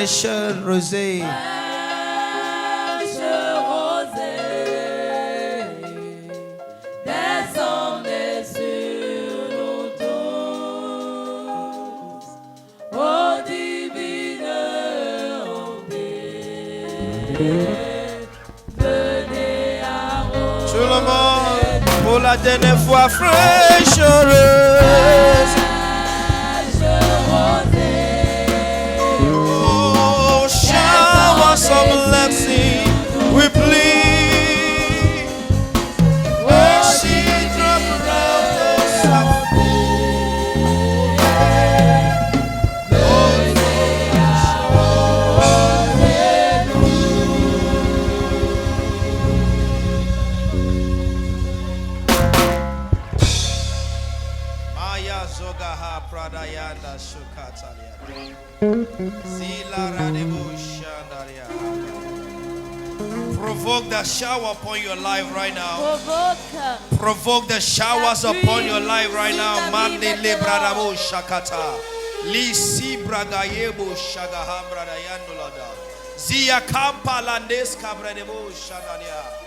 Fresh rosée. Tout le monde, pour la dernière fois, fraîche rose. Oh, shower some blessing, we plead. Mercy drop around us. Pradayanda Shukatalia Zila Radibushandaria. Provoke the shower upon your life right now. Provoke the showers upon your life right now. Mande Libradabu Shakata Lisi Bragayebo Shagaham Bradayandulada Zia Kampa Landes Cabradebo Shadalia.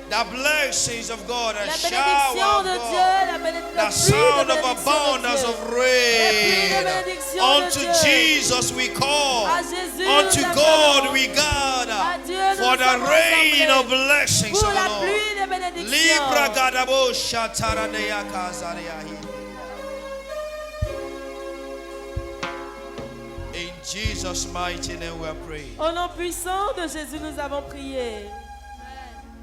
The blessings of God, a shower of God, the sound of abundance of rain. Unto Jesus we call, unto God we gather, for the rain of blessings of the Lord. Libra gadabo shataraneya kazariyahi. In Jesus' mighty name we are praying. Au nom puissant de Jésus, nous avons prié.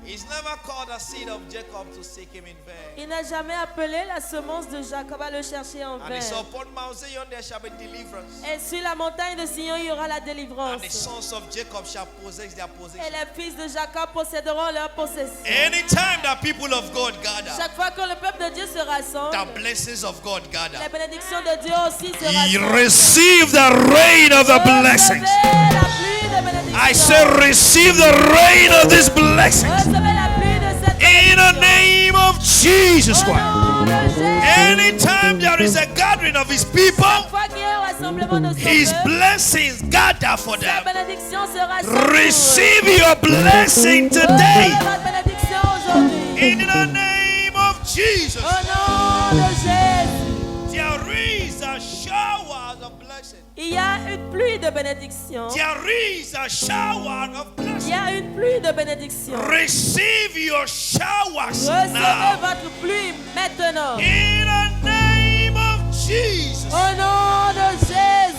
He's never called the seed of Jacob to seek him in vain. Il n'a jamais appelé la semence de Jacob à le chercher en And vain. it's upon Mount Zion there shall be deliverance. Et sur la montagne de Sion, il y aura la And the délivrance. sons of Jacob shall possess their Et possession. les fils de Jacob posséderont leur possession. Anytime the people of God gather, Chaque fois que le peuple de Dieu se rassemble, the blessings of God gather. les bénédictions de Dieu aussi se You rassemblent. receive the rain of the blessings. Recevez la pluie de bénédiction. I say receive the rain of this blessing. Recevez la pluie de cette In the bénédiction. name of Jesus Au Christ. nom de Jésus. Anytime there is a gathering of his people, Chaque fois qu'il y a un rassemblement de son his peuple, blessings gather for sa them. bénédiction se rassemble. Receive your blessing today. Recevez votre bénédiction aujourd'hui. In the name of Jesus. Au nom de Jésus. There is a shower of blessing. Il y a une pluie de bénédiction. There is a shower of Il y blessing. a une pluie de bénédiction. Receive your showers Recevez now. votre pluie maintenant. In the name of Jesus. Au nom de Jésus.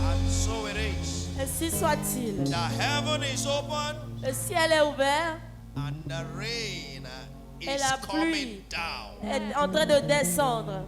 And so it is. Ainsi soit-il. The heaven is open Le ciel est ouvert and the rain et is la coming pluie down. est en train de descendre.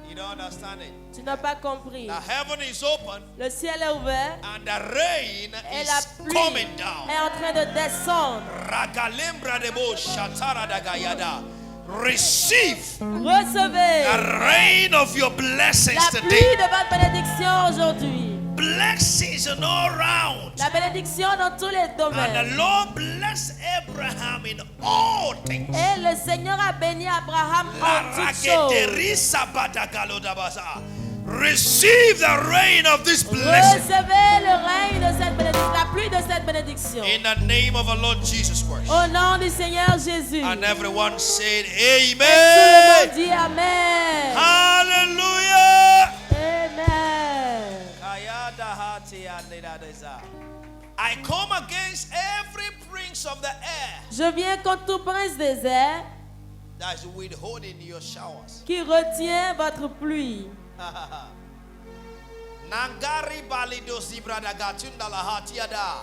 You don't understand it. Tu n'as pas compris. The heaven is open Le ciel est ouvert and the rain et la is pluie coming down. est en train de descendre. Ragalembra debo shatara dagayada. Receive Recevez the rain of your blessings la today. pluie de votre bénédiction aujourd'hui. Blessings in all round. La bénédiction dans tous les And the domaines. Lord bless Abraham in all things. Et le Seigneur a béni Abraham en toutes choses. Rageterisa badagalodabasa. Receive the rain of this blessing Recevez le règne de cette bénédiction, la pluie de cette bénédiction. in the name of our Lord Jesus Christ. Au nom du Seigneur Jésus. And everyone said, Et tout le Amen. monde dit Amen. Hallelujah. Amen. I come against every prince of the air Je viens contre tout prince des airs that is withholding your showers. qui retient votre pluie. Nangari balido zibrada gatunda lahatiada.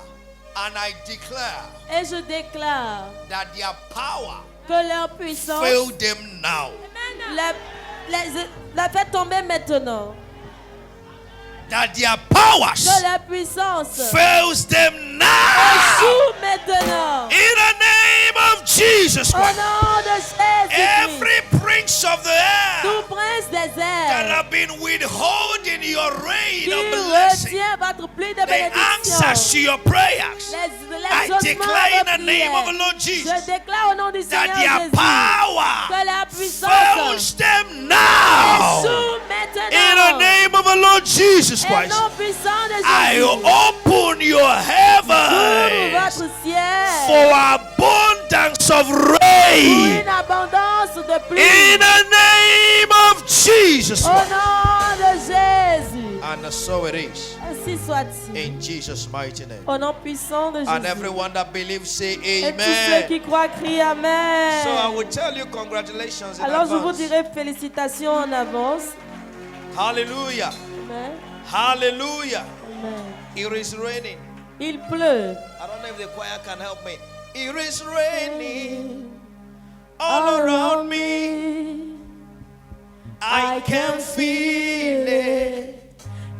And I declare Et je déclare that their power que leur puissance fail them now. la fait tomber maintenant. That their powers Que leur puissance fails them now. échoue maintenant. In the name of Jesus Au Christ. nom de Jésus-Christ. Every prince prince of the air tout prince des that airs have been withholding your rain qui of blessing, retient votre pluie de the bénédiction. answers to your prayers, Les I ossements declare in de the name of the prière. Lord Jesus Je déclare au nom du that Seigneur their Jésus power que la puissance fails them now. échoue In the maintenant. name of the Lord Jesus Et Christ, non puissant de I Jésus. open your Ouvre heavens votre ciel for abundance of pour rain. une abondance de pluie. In the name of Jesus Au Christ. nom de Jésus. And so it is. Ainsi soit-il. In Jesus' mighty name. Au nom puissant de And Jésus. everyone that believes say Et tous ceux amen. qui croient crient Amen. So I will tell you congratulations in Alors je vous advance. dirai félicitations en avance. Hallelujah. Amen. Hallelujah. Amen. It is raining. Il pleut. I don't know if the choir can help me. It is raining all around me. I can feel it.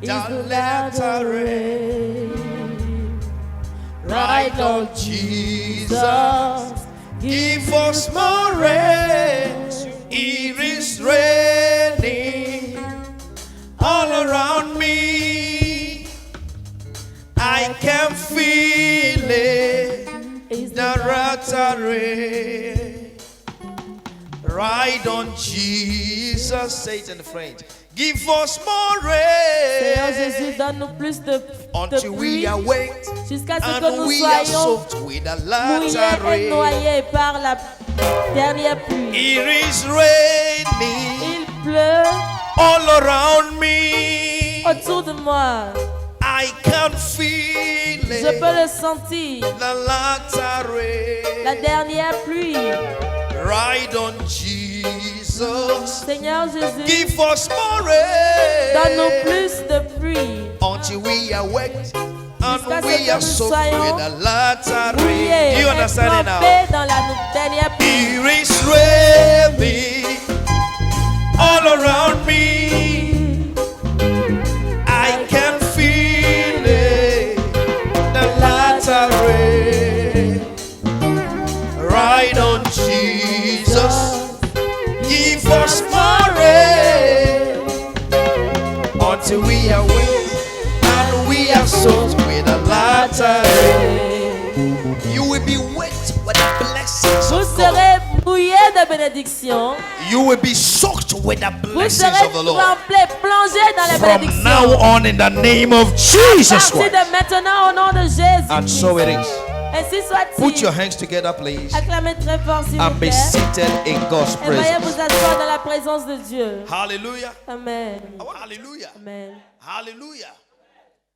Don't let it rain. Right on Jesus. Give us more rain. It is raining all around me. I can feel it. Is The rain. Right on Jesus. Say it in French. Give us more Seigneur Jésus, rain donne-nous plus de until we pluie are wet jusqu'à ce que and nous we are soyons soaked with the mouillés latter et rain. noyés par la dernière pluie. It is raining Il pleut all around me. autour de moi. I can feel Je it. peux le sentir. The latter rain. La dernière pluie. Right on Jesus. Seigneur Jésus, Give us more rain donne-nous plus de pluie. until we are wet Jusqu'à and ce we que are nous soaked soyons with the latter rain. Mouillés Do you et understand it now? trempés dans la dernière pluie. It is raining all around me. I can feel it. The latter rain. Right on Jesus. Give us more rain until we are wet and we are soaked with the latter rain. You will be wet with the blessings Vous of God. serez mouillés de bénédictions. You will be soaked with the Vous blessings serez of the Lord. trempés, plongés dans les From now bénédictions. on, in the name of Jesus À partir Christ. de maintenant, au nom de Jésus. And so it is. Ainsi soit-il. Put your hands together, please, Acclamez très fort, s'il vous and be plaît. seated in God's Et veuillez presence. vous asseoir dans la présence de Dieu. Hallelujah. Amen. Hallelujah. Amen. Hallelujah.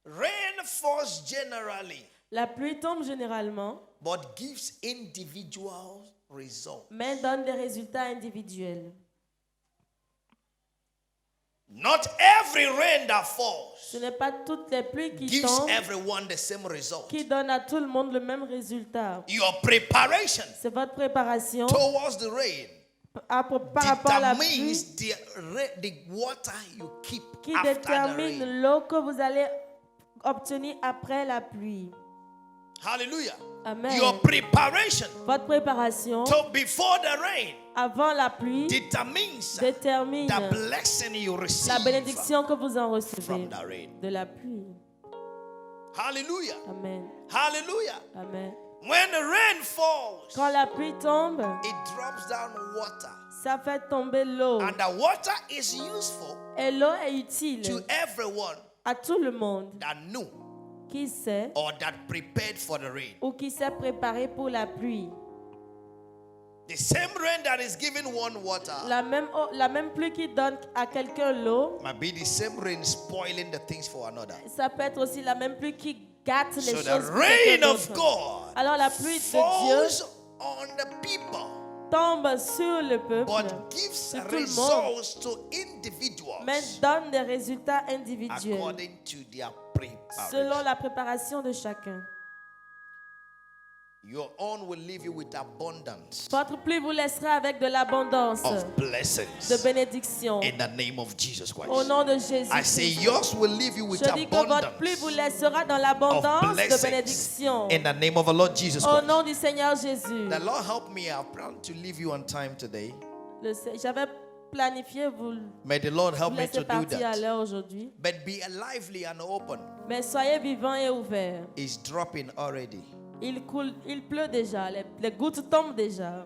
Rain falls generally, La pluie tombe généralement, but gives individual results. mais donne des résultats individuels. Not every rain that falls Ce n'est pas toutes les pluies qui gives tombent everyone the same result. qui donnent à tout le monde le même résultat. Your preparation C'est votre préparation towards the rain par rapport à la pluie determines the water you keep qui after the rain. détermine l'eau que vous allez obtenir après la pluie. Hallelujah. Amen. Your preparation Votre préparation before the rain avant la pluie determines détermine the blessing you receive la bénédiction que vous en recevez from the rain. de la pluie. Hallelujah. Amen. Hallelujah. Amen. When the rain falls, Quand la pluie tombe, it drops down water. ça fait tomber l'eau. And the water is useful Et l'eau est utile to everyone à tout le monde that knew qui sait or that prepared for the rain. ou qui s'est préparé pour la pluie. The same rain that is giving one water La même pluie qui donne à quelqu'un l'eau, might be the same rain spoiling the things for another. ça peut être aussi la même pluie qui gâte les So choses. the pour rain quelqu'un of d'autre. God Alors la pluie de Dieu falls on the people, tombe sur le peuple, but gives sur tout le monde, results to individuals mais donne des résultats individuels according to their selon preparation. la préparation de chacun. Your own will leave you with abundance Votre pluie vous laissera avec de l'abondance, of de blessings bénédictions. in the name of Jesus Au Christ. nom de Jésus. I say yours will leave you with Je dis que votre pluie abundance vous laissera dans of l'abondance de blessings bénédictions. in the name of the Lord Jesus Au Christ. nom du Seigneur Jésus. The Lord help me. I plan to leave you on time today. J'avais planifiez, vous May the Lord help me laissez to do partir à that. l'heure aujourd'hui. But be lively and open. Mais soyez vivants et ouverts. It's dropping already. Il pleut déjà, les gouttes tombent déjà.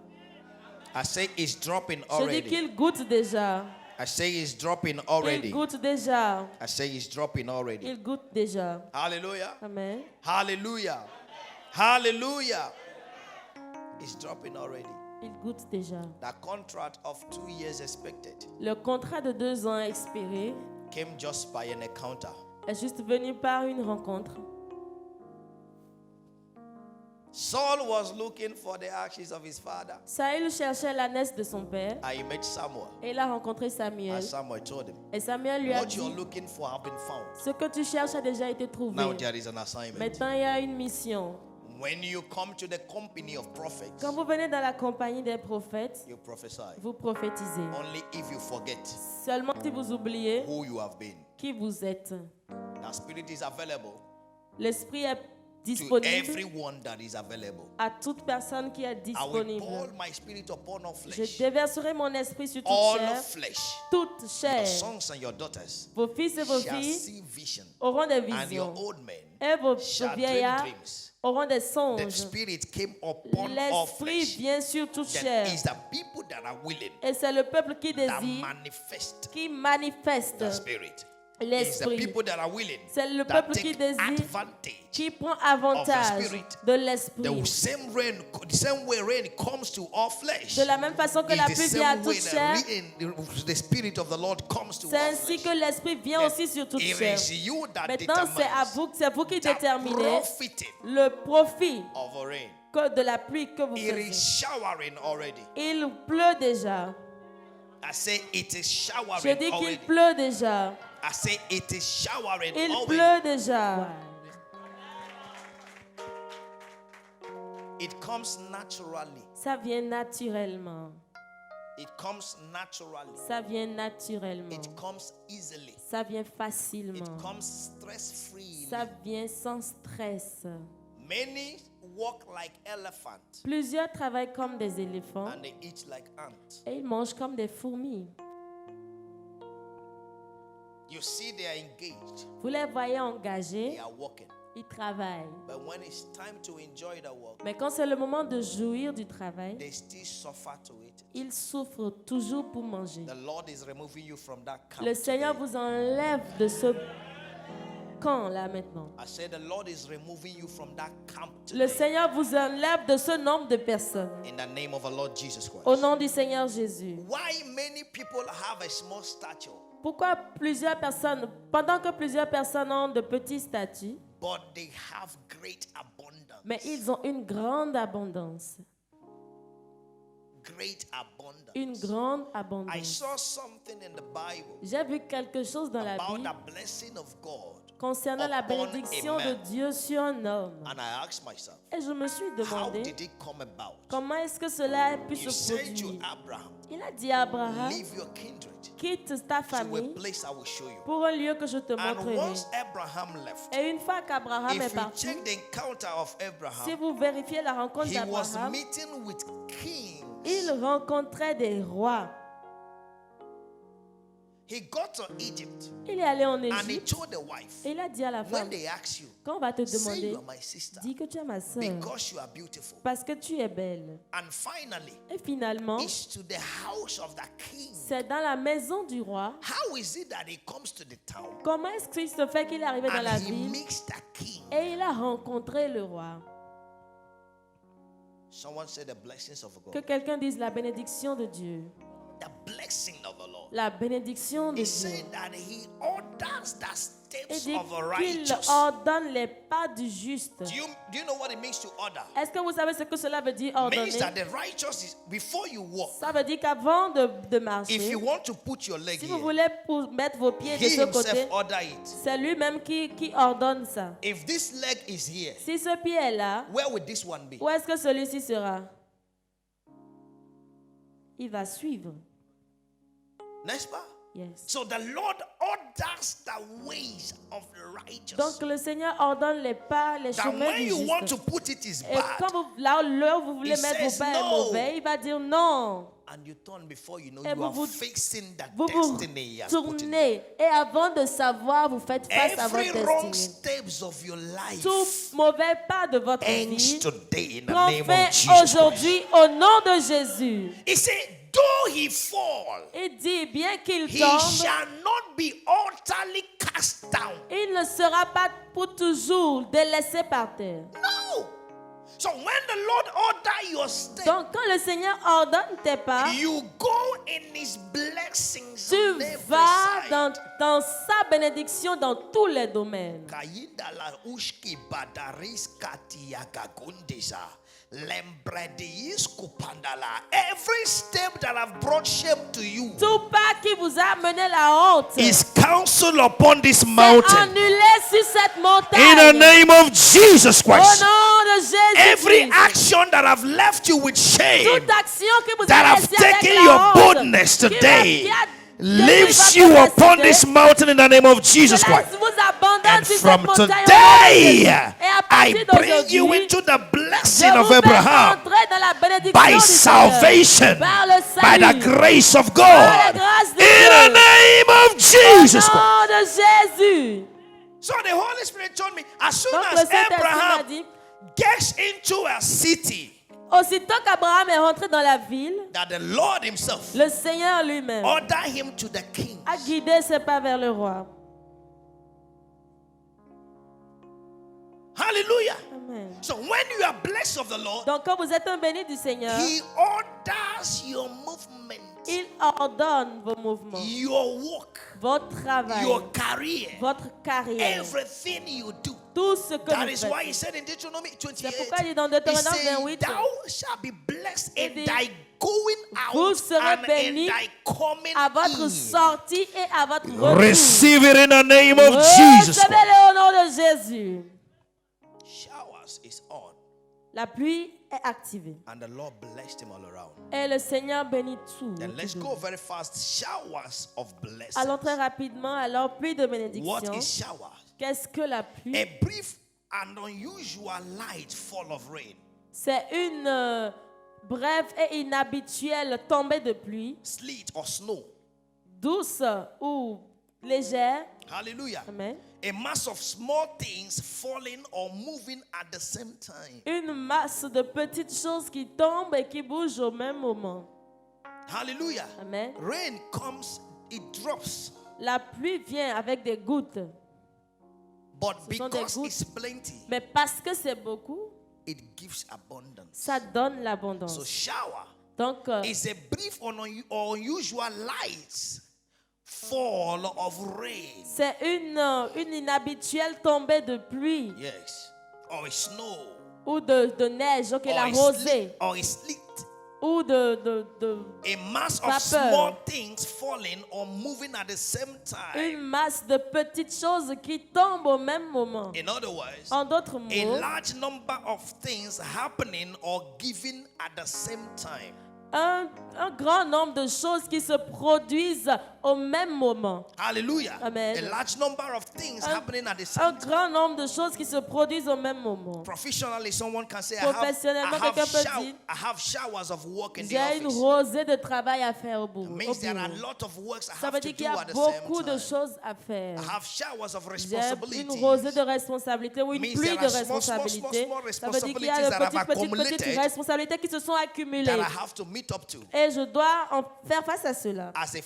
I say it's dropping Je dis already. qu'il goûte déjà. I say it's dropping Il already. goûte déjà. I say it's dropping already. Il goûte déjà. Hallelujah. Amen. Hallelujah. Hallelujah. It's dropping already. Il goûte déjà. The contract of 2 years expected Le contrat de 2 ans expiré came just by an encounter. est juste venu par une rencontre. Saul was looking for the ashes of his father. Saül cherchait l'ânesse de son père And he met Samuel. et il a rencontré Samuel. And Samuel told him, Et Samuel lui a what you're dit, looking for have been found. ce que tu cherches a déjà été trouvé. Now there is an assignment. Maintenant, il y a une mission. When you come to the company of prophets, Quand vous venez dans la compagnie des prophètes, you prophesy. vous prophétisez. Only if you forget Seulement si vous oubliez who you have been. qui vous êtes. The Spirit is available L'Esprit est to disponible everyone that is available. à toute personne qui est I will disponible. pour my spirit upon all Je flesh. déverserai mon esprit sur toute All chair. flesh. Toute Your chair. sons and your daughters Vos fils et vos shall filles see vision. auront des And your visions. old men Et vos shall dream vieillards dreams. auront des The songes. Spirit came upon all L'Esprit flesh. vient sur toute That chair. is the people that are willing Et c'est le peuple qui that désire, manifest qui manifeste the Spirit. It's the l'Esprit. people that are willing C'est le that peuple qui take désire, advantage. qui prend avantage Spirit. de The l'Esprit. same way rain comes to all flesh. De la même façon que It's la the pluie vient à same way toute chair, the Spirit of the Lord comes to c'est all ainsi flesh. que l'Esprit vient aussi sur toute It chair. is you that Maintenant, determines c'est vous qui the déterminez profiting le profit of a rain. de la pluie que vous It is faites. showering already. Il pleut déjà. I say it is Je showering dis qu'il already. pleut déjà. I say it is showering Il already. pleut déjà. It comes naturally. Ça vient naturellement. It comes naturally. Ça vient naturellement. It comes easily. Ça vient It facilement. comes stress-free. Ça vient sans stress. Many walk like elephants Plusieurs travaillent comme des éléphants and they eat like ants. et ils mangent comme des fourmis. You see they are engaged. Vous les voyez engagés, They are working. ils travaillent. But when it's time to enjoy the work, Mais quand c'est le moment de jouir du travail, they still suffer to eat it. ils souffrent toujours pour manger. The Lord is removing you from that camp. Le Seigneur today. vous enlève de ce camp là maintenant. I said the Lord is removing you from that camp Le today. Seigneur vous enlève de ce nombre de personnes. In the name of our Lord Jesus Christ. Au nom du Seigneur Jésus. Why many people have a small stature, Pourquoi pendant que plusieurs personnes ont de petits statuts, but they have great abundance? mais ils ont une grande abondance. Great abundance. Une grande I abondance. saw something in the Bible J'ai vu quelque chose dans la about Bible the blessing of God, concernant la upon bénédiction a de man. Dieu sur un homme. and I asked myself, Et je me suis how demandé did it come about? comment est-ce que cela a pu You se said to produire. Abraham, Il a dit à Abraham, leave your kindred quitte ta to a famille place I will show you. pour un lieu que je te And montrerai. once Abraham left, Et une fois qu'Abraham est if you parti, check the encounter of si Abraham, vous vérifiez la rencontre he was d'Abraham, meeting with kings. il rencontrait des rois. He got to Egypt Il est allé en and he Égypte told the wife, et il a dit à la when femme, they ask you, quand on va te say demander, you are my sister dis que tu es ma soeur because you are beautiful. parce que tu es belle. And finally, Et finalement, it's to the house of the king. c'est dans la maison du roi. How is it that he comes to the town Comment est-ce qu'il se fait qu'il est arrivé dans la and he ville meets the king? et il a rencontré le roi? Someone said the blessings of Que God. quelqu'un dise la bénédiction de Dieu. The blessing of the Lord. La bénédiction de He Dieu. said that he orders the Il steps dit of a qu'il righteous. ordonne les pas du juste. Do you know what it means to order? Est-ce que vous savez ce que cela veut dire It means ordonner? that the righteous is before you walk. Ça veut dire qu'avant de If marcher, you want to put your leg si vous here, voulez mettre vos pieds de he ce himself côté, order it. c'est lui-même qui ordonne ça. If this leg is here, Si ce pied est là, where would this one be? où est-ce que celui-ci sera? Il va suivre. N'est-ce pas? Yes. So the Lord orders the ways of the righteous. Donc le Seigneur ordonne les pas, les That chemins when du you want to juste. put it is Et bad, quand vous, là où vous voulez He mettre vos says pas est no. mauvais, il va dire non. and you turn before you know Et you are vous facing the vous destiny He has put in you. tournez. Et avant de savoir, vous faites face à Every votre wrong destinée. steps of your life Tout mauvais pas de votre ends vie today in the prend name fin of Jesus aujourd'hui au nom de Jésus. Christ. He said, though he fall, Il dit, bien qu'il he tombe, shall not be utterly cast down. il ne sera pas pour toujours délaissé par terre. No. So when the Lord order your step, Donc quand le Seigneur ordonne tes pas, you go in his blessings tu on every vas side. dans sa bénédiction dans tous les domaines. Kayidala ushki badaris katiyaga gundisa. Lembrediis kupandala. Every step that have brought shame to you Tout pas qui vous a amené la honte is counsel upon this est mountain. annulé sur cette montagne. In the name of Jesus Au Christ. nom de Jésus. Every action that have left you with shame, Toute action qui vous that a have laissé avec taken la your honte, boldness qui today, a lifts détruit you votre upon capacité, this mountain in the name of Jesus cela Christ. vous abandonne And sur from cette montagne au nom de today, Jésus. Et à I partir bring you d'aujourd'hui, into the je blessing vous of fais Abraham entrer dans la bénédiction by du salvation, Seigneur, par le by the salut, grace of par la God, grâce de in the Dieu, name of Jesus au Christ. nom de Jésus. So the Holy Spirit told me, as soon Donc le as Saint-Esprit m'a Abraham dit, gets into a city, aussitôt qu'Abraham est rentré dans la ville, that the Lord himself le Seigneur lui-même order him to the king. a guidé ses pas vers le roi. Hallelujah. Amen. So when you are blessed of the Lord, Donc quand vous êtes un béni du Seigneur, he orders your movement, il ordonne vos mouvements, your work, votre travail, your career, votre carrière, everything you do. tout ce que That vous is why he faites. said in Deuteronomy C'est pourquoi il 28, dit dans he Deutéronome said, 28, thou shalt be blessed Il in dit, thy going vous out serez and in bénis thy coming à votre in. sortie et à votre retour. Receive it in the name of Jesus Christ. Recevez-le au nom de Jésus. Showers is on, La pluie est activée. and the Lord blessed him all around. Et le Seigneur bénit tout. Then let's go very fast. Showers of blessing. Allons très rapidement. Alors, pluie de What bénédiction. is showers? Qu'est-ce que la pluie? A brief and unusual light fall of rain. C'est une brève et inhabituelle tombée de pluie, Sleet or snow. douce ou légère. Hallelujah. Amen. A mass of small things falling or moving at the same time. Une masse de petites choses qui tombent et qui bougent au même moment. Hallelujah. Amen. Rain comes, it drops. La pluie vient avec des gouttes. But Ce sont des because gouttes. it's plenty, Mais parce que c'est beaucoup, it gives abundance. ça donne So l'abondance. shower Donc, is a brief or unusual light fall of rain. c'est une inhabituelle tombée de pluie Yes. Or a snow. ou de neige, ok, la Or a rosée, sleet. Or a sleet. ou de A mass of Vapeur. small things falling or moving at the same une time. masse de petites choses qui tombent au même moment. In other words, En d'autres a mots, large number of things happening or giving at the same time. un grand nombre de choses qui se produisent au même moment. Hallelujah. Amen. A large number of things happening at the Un same time. grand nombre de choses qui se produisent au même moment. Professionally, someone can say, Professionnellement, quelqu'un peut dire, I have showers of work in the J'ai une office. rosée de travail à faire au It bureau. means there are a lot of works I Ça have veut to dire do qu'il y a at the same beaucoup de time. choses à faire. I have showers of J'ai responsibility. une rosée de responsabilité ou une Means pluie there de are small responsabilité. Ça veut dire qu'il y a responsibilities that have de petites accumulated responsabilités qui se sont accumulées. that I have to meet up to. Et je dois en faire face à cela. As a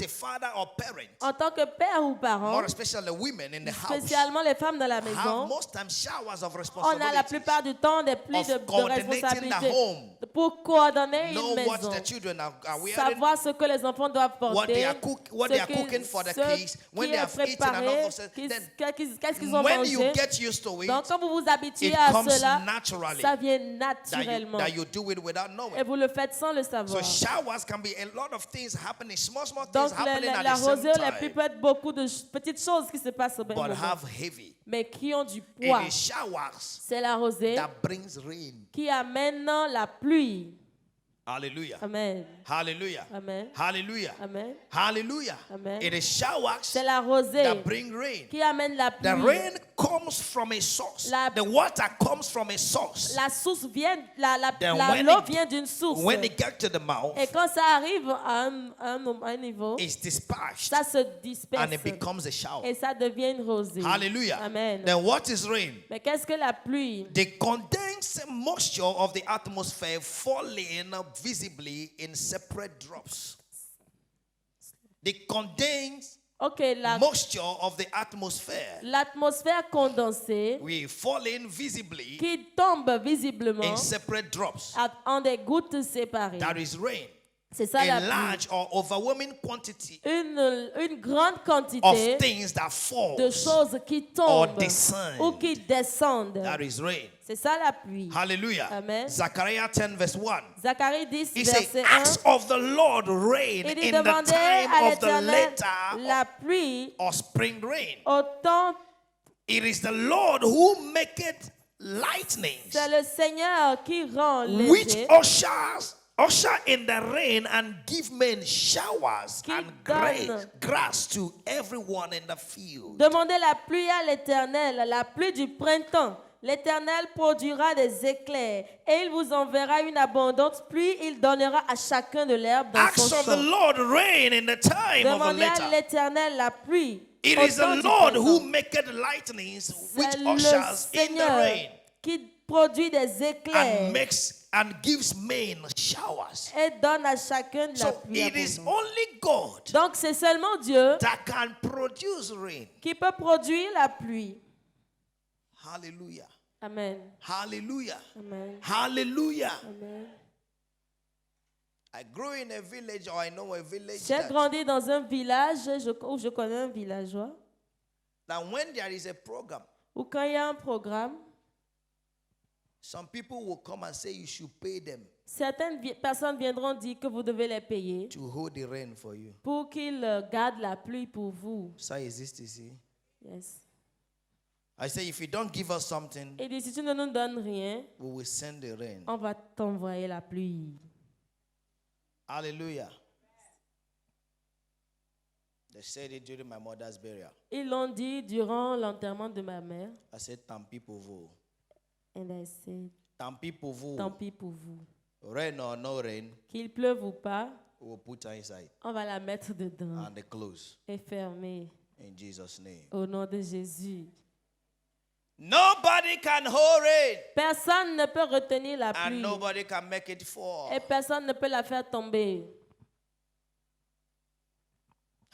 father or parent, En tant que père ou parent, more especially women in the house, spécialement les femmes dans la have maison, most times showers of on a la responsibilities. plupart du temps des pluies Of de coordinating the responsabilités home. pour coordonner Know une what maison. the children are wearing, Savoir ce que les enfants doivent what they porter, are, what they are ce cooking for the ce kids, when qui they est have eaten and all préparé, those things. Then qu'est-ce qu'ils ont when you mangé. get used to it, Donc quand vous vous habituez it à comes cela, naturally ça vient that naturellement. you do it without knowing. Et vous le faites sans le So savoir. showers can be a lot of things happening, small things Donc happening at la the same rosée ou la pluie time, peut être beaucoup de petites choses qui se passent au même but moment, have heavy. mais qui ont du It poids. is showers C'est la rosée that brings rain. qui amène la pluie. Hallelujah. Amen. Hallelujah. Amen. Hallelujah. Amen. Hallelujah. Amen. It is showers C'est la rosée that bring rain. qui amène la The pluie. rain comes from a source. The water comes from a source. La source vient, Then l'eau vient d'une source. when it gets to the mouth, Et quand ça arrive à un niveau, it's dispatched ça se disperse. and it becomes a shower. Et ça devient une rosée. Hallelujah. Amen. Then what is rain? Mais qu'est-ce que la pluie? The condensed moisture of the atmosphere falling visibly in separate drops. The condensed moisture of the atmosphere l'atmosphère condensée will fall in visibly qui tombe visiblement in separate drops. en des gouttes séparées. That is rain. C'est ça A la pluie. large or overwhelming quantity Une grande of quantité things that fall. de choses qui or tombent descend. ou qui descendent. That is rain. C'est ça la pluie. Hallelujah. Amen. Zechariah 10 verse 1. Zacharie 10, He verset said, 1. ask of the Lord rain Il dit in the demandez time à of the l'Éternel la latter pluie or spring rain. au temps. It is the Lord who maketh lightnings, C'est le Seigneur qui rend which léger, usher in the rain and give men showers Qui and donne. grass to everyone in the field. Demandez la pluie à l'Éternel, la pluie du printemps. L'Éternel produira des éclairs et il vous enverra une abondante pluie. Il donnera à chacun de l'herbe dans Ask son of the champ. Lord rain in the time of the Demandez à latter. l'Éternel la pluie. It au is temps the du Lord printemps. who maketh lightnings, which C'est le ushers in the Seigneur rain qui produit des éclairs and gives men showers. et donne à chacun de la So pluie it is abondante. only God Donc c'est seulement Dieu that can produce rain. qui peut produire la pluie. Hallelujah. Amen. Hallelujah. Amen. Hallelujah. Amen. I grew in a village, or I know a village J'ai grandi dans un village où je connais un villageois that when there is a program, où quand il y a un programme, some people will come and say you should pay them certaines personnes viendront dire que vous devez les payer to hold the rain for you. pour qu'ils gardent la pluie pour vous. So is this to see? Yes. I say if you don't give us something, Et dit, si tu ne nous donnes rien, we will send the rain. on va t'envoyer la pluie. Hallelujah. They said it during my mother's burial. Ils l'ont dit durant l'enterrement de ma mère. I said, tant pis pour vous. And I said, Tant pis pour vous. tant pis pour vous. Rain or no rain, Qu'il pleuve ou pas, we will put her inside on va la mettre dedans and the close et fermer in Jesus' name. au nom de Jésus. Nobody can hold rain Personne ne peut retenir la and pluie nobody can make it fall. et personne ne peut la faire tomber.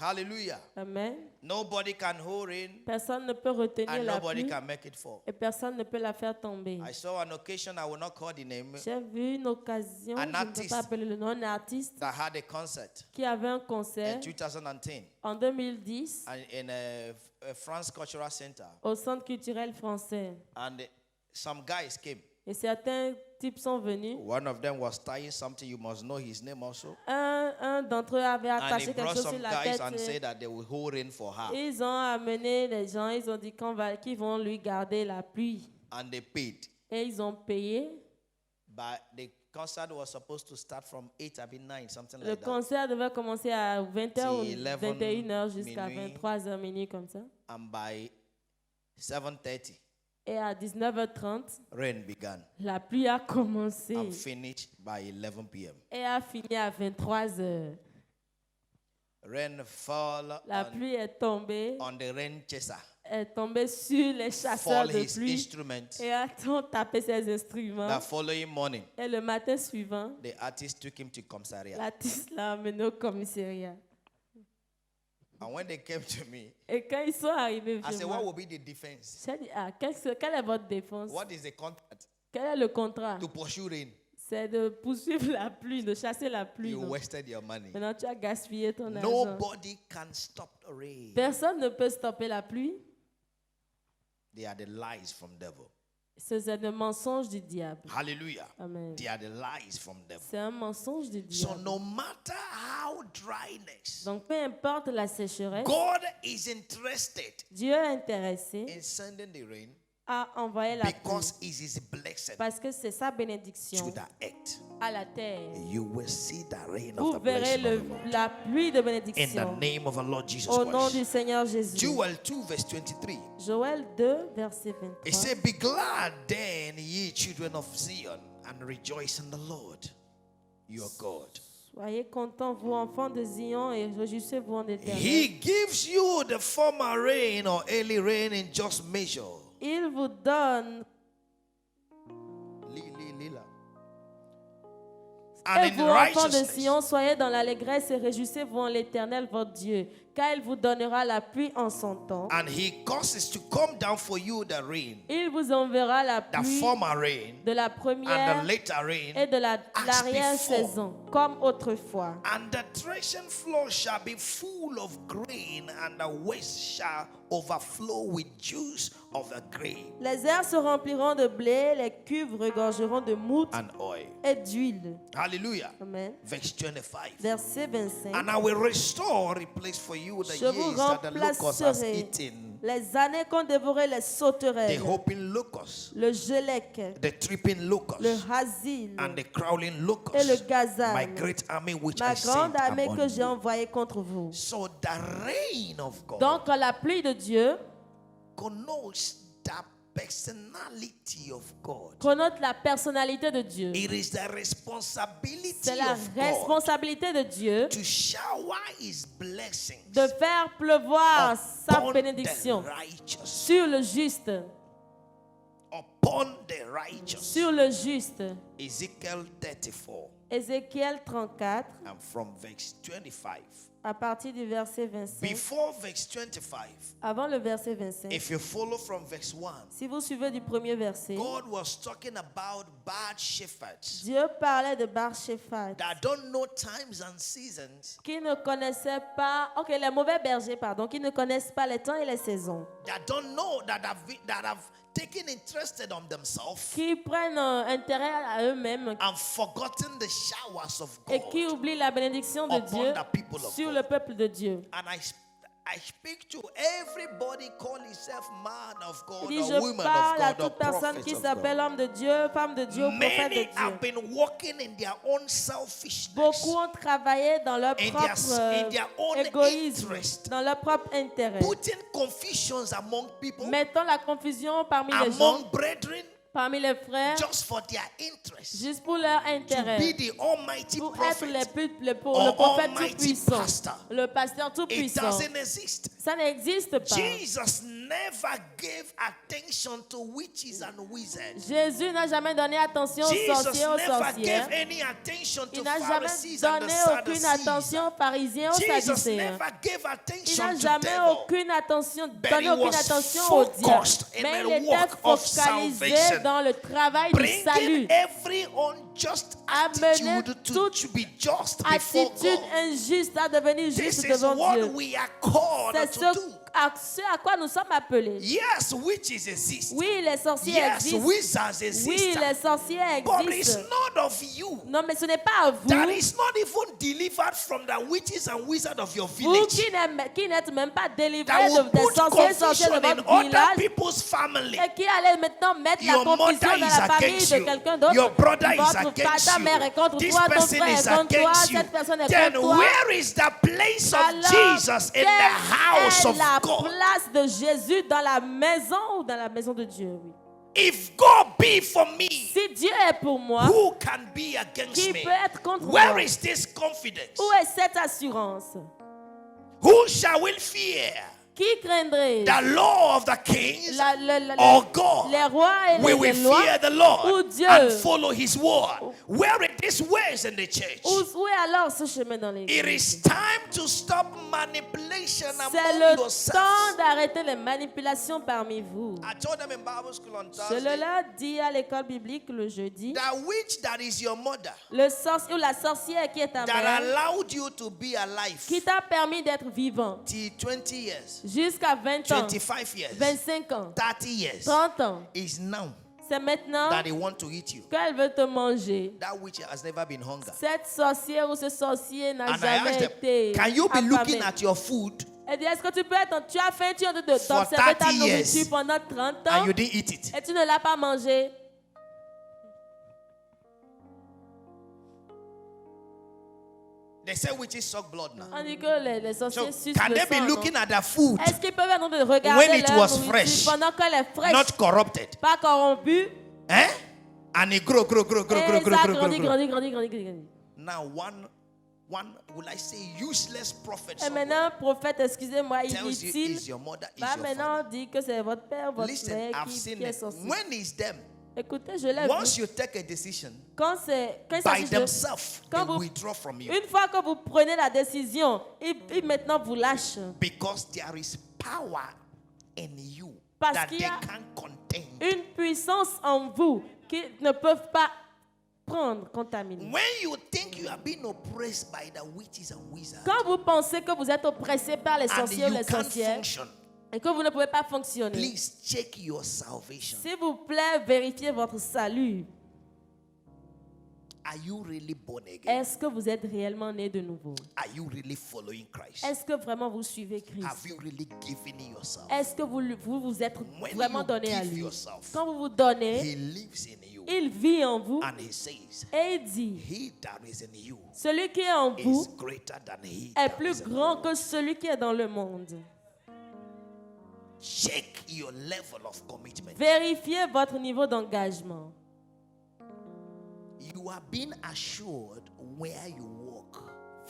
Hallelujah. Amen. Nobody can hold rain Personne ne peut retenir and la nobody pluie can make it fall. et personne ne peut la faire tomber. I saw an occasion, I will not call the name, J'ai vu une occasion, Un je ne peux artiste. pas appeler le nom, un artiste that had a concert qui avait un in concert 2010 en 2010 in a France Cultural Center. au Centre culturel français. And some guys came. Et certains types sont venus. One of them was tying something. You must know his name also. Un d'entre eux avait And he attaché quelque brought chose some sur la guys tête. and said that they will hold rain for her. Ils ont amené les gens, ils ont dit qu'ils vont lui garder la pluie. And they paid. Et ils ont payé. But the concert was supposed to start from 8 or 9, something Le like that. concert devait commencer à 20h ou Till 11, 21h jusqu'à minuit. 23h minuit comme ça. And by 7:30, Et à 19h30, rain began la pluie a commencé and finished by 11 p.m. et a fini à 23h. Rain fall La pluie est tombée, on the rain chaser. est tombée sur les chasseurs Fall de his pluie instrument. et a tapé ses instruments. The following morning, Et le matin suivant, the artist took him to commissariat. l'artiste l'a emmené au commissariat. And when they came to me, Et quand ils sont arrivés, I said, chez what moi, will be the defense? j'ai dit, quelle est votre défense? What is the contract? Quel est le contrat? To pursue rain. C'est de poursuivre la pluie, de chasser la pluie. You non? wasted your money. Maintenant, tu as gaspillé ton argent. Nobody can stop the rain. Personne ne peut stopper la pluie. They are the lies from devil. C'est le mensonge du diable. Hallelujah. Amen. They are the lies from devil. C'est un mensonge du So diable. no matter how dryness, Donc, peu importe la sécheresse, God is interested Dieu est intéressé in sending the rain à envoyer la pluie because it is blessed parce que c'est sa bénédiction to the earth. à la terre. You will see the rain of Vous the verrez blessing of the Lord. la pluie de In the bénédiction. name of our Lord Jesus Au nom Christ. du Seigneur Jésus. Joel 2 verse 23. Joël 2, verset It 23. said, "Be glad then, ye children of Zion, and rejoice in the Lord, your God. Soyez contents, vous enfants de Zion, et réjouissez-vous en Éternel. He gives you the former rain or early rain in just measure." Il vous donne And et in vous, enfants de righteousness. Sion, soyez dans l'allégresse et réjouissez-vous en l'Éternel votre Dieu, car il vous donnera la pluie en son temps. And he causes to come down for you the rain, Il vous enverra la the pluie former rain de la and première the later rain, et de as l'arrière-saison, comme autrefois. and the threshing floor shall be full of grain, and the waste shall overflow with juice of the grain Les airs se rempliront de blé, les cuves regorgeront de mousse and oil. et d'huile. Hallelujah. Amen. Verse 25. Verset 25. And I will restore, replace for you the Je vous years that the locust has remplacerai eaten, les années qu'ont dévoré les the sauterelles, hopping locust, le gelec, the tripping le locust, hasil and the crawling et le locust, my gazan, great army which I ma sent grande armée among que j'ai you. envoyée contre vous. So the rain of God Donc la pluie de Dieu connotes the personality of God. connote la personnalité de Dieu. It is the responsibility C'est la of God responsabilité de Dieu to shower His blessings de faire pleuvoir sa upon bénédiction the righteous. sur le juste, Upon the righteous. sur le juste. Ezekiel 34 Ézéchiel 34, and from verse 25. à partir du verset 25. Before verse 25, Avant le verset 25, if you follow from verse 1, si vous suivez du premier verset, God was talking about bad shepherds Dieu parlait de Bar-Shephat, that don't know times and seasons, qui ne connaissaient pas, les mauvais bergers, pardon, qui ne connaissent pas les temps et les saisons, that don't know, that have taken interested on themselves qui prennent intérêt à eux-mêmes and forgotten the showers of et qui God oublient la bénédiction de upon Dieu the people of sur God. le peuple de Dieu. And I speak to everybody call himself man of God Il dit, or je woman parle à of God or toute personne prophet qui of s'appelle God. homme de Dieu, femme de Dieu, prophète Many de have Dieu. been walking in their own selfishness, Beaucoup ont travaillé dans leur in propre their own égoïsme, interest, dans leur propre intérêt, putting confusions among people, mettant la confusion parmi les gens, among brethren, parmi les frères, just for their interest, juste pour leur to intérêt, be the almighty pour être prophet. le or prophète almighty tout-puissant, pastor. le pasteur It tout-puissant. doesn't exist. Ça n'existe pas. Jesus never gave attention to witches and wizards. Jésus n'a jamais donné attention aux Jesus sorciers, aux never sorcières. gave any attention to Il n'a Pharisees jamais and the donné aucune Sadducees. attention aux pharisiens, aux Jesus sadducéens. never gave Il attention n'a to jamais devil. aucune attention, But donné he aucune was attention au diable. focused in Mais the il était work of focalisé salvation, dans le travail du bringing salut. every unjust Amener attitude to toute be just before Attitude God. injuste à devenir This juste is devant what Dieu. we are called C'est to do. ce à quoi nous sommes appelés. Yes, witches exist. Oui, les sorciers Yes, existent. wizards exist. Oui, les sorciers But it's existent. not of you. Non, mais ce n'est pas à vous. That is not even delivered from the witches and wizards of your Vous village. qui n'êtes même pas That délivrés will des put sorciers sorcières confusion de in votre other village people's family. et qui allait maintenant mettre la Your confusion mother dans is la famille against de you. quelqu'un d'autre. Your brother is Votre against ta mère est you. contre This toi, ton person frère is est contre toi, against you. cette personne est Then contre toi. where is the place of Alors, Jesus in the house quelle of est la God? place de Jésus dans la maison ou dans la maison de Dieu? Oui. If God be for me, Si Dieu est pour moi, who can be against qui me? peut être contre Where moi? is this confidence? Où est cette assurance? Who shall we fear? Qui craindrait? The law of the kings Or God? les rois et We les will lois? fear the Lord Ou Dieu? and follow His word. Where it is ways in the church. Où est alors ce chemin dans It l'église? is time to stop manipulation C'est among le yourselves. temps d'arrêter les manipulations parmi vous. I told them in Bible school on Je Thursday, le leur dis à l'école biblique le jeudi. the witch that is your mother, Le sorcier ou la sorcière qui est ta that mère, allowed you to be alive qui t'a permis d'être vivant till 20 years, jusqu'à 20 ans, 25 years, 25 ans, 30 years, 30 ans. is now C'est maintenant that they want to eat you. qu'elle veut te manger. That witch has never been hungry. Cette sorcière ou ce sorcier n'a And I jamais asked été them, can you be looking affamé. at your food Elle dit, est-ce que tu peux être, tu as faim, tu es en train de For t'observer ta 30 years nourriture pendant 30 ans and you didn't eat it? et tu ne l'as pas mangé? They say witches suck blood now. On dit que les So sorciers sucent can le they be sang, looking non? at their food Est-ce qu'ils peuvent être en train de regarder when it leur was nourriture fresh, pendant qu'elle est fraîche, not corrupted? pas corrompue, Eh? And it grow. et ça grandit. Now one will I say useless prophet Et somewhere maintenant, prophète, excusez-moi, tells you inutile, is your mother, is va your maintenant father. dire que c'est votre père, votre Listen, mère I've qui seen est it. sorcier. When it's them, Écoutez, je l'ai once vu. you take a decision Quand il by s'agit de... themselves, they Quand vous- withdraw from you Une fois que vous prenez la décision, ils maintenant vous lâchent. because there is power in you Parce that qu'il they y a can't contain. Une puissance en vous qu'ils ne peuvent pas prendre, contaminer. When you think you are being oppressed by the witches and wizards Quand vous pensez que vous êtes oppressé par les and sorciers ou you les can't sorcières function, et que vous ne pouvez pas fonctionner, please check your salvation. s'il vous plaît, vérifiez votre salut. Are you really born again? Est-ce que vous êtes réellement né de nouveau? Are you really following Christ? Est-ce que vraiment vous suivez Christ? Have you really given yourself? Est-ce que vous êtes When vraiment you donné à give lui? yourself, Quand vous vous donnez, He lives in you. il vit en vous And He says, et il dit, He that is in you celui qui est en vous is greater than he est that plus is in grand you. que celui qui est dans le monde. Check your level of commitment. Vérifiez votre niveau d'engagement. You are being assured where you walk.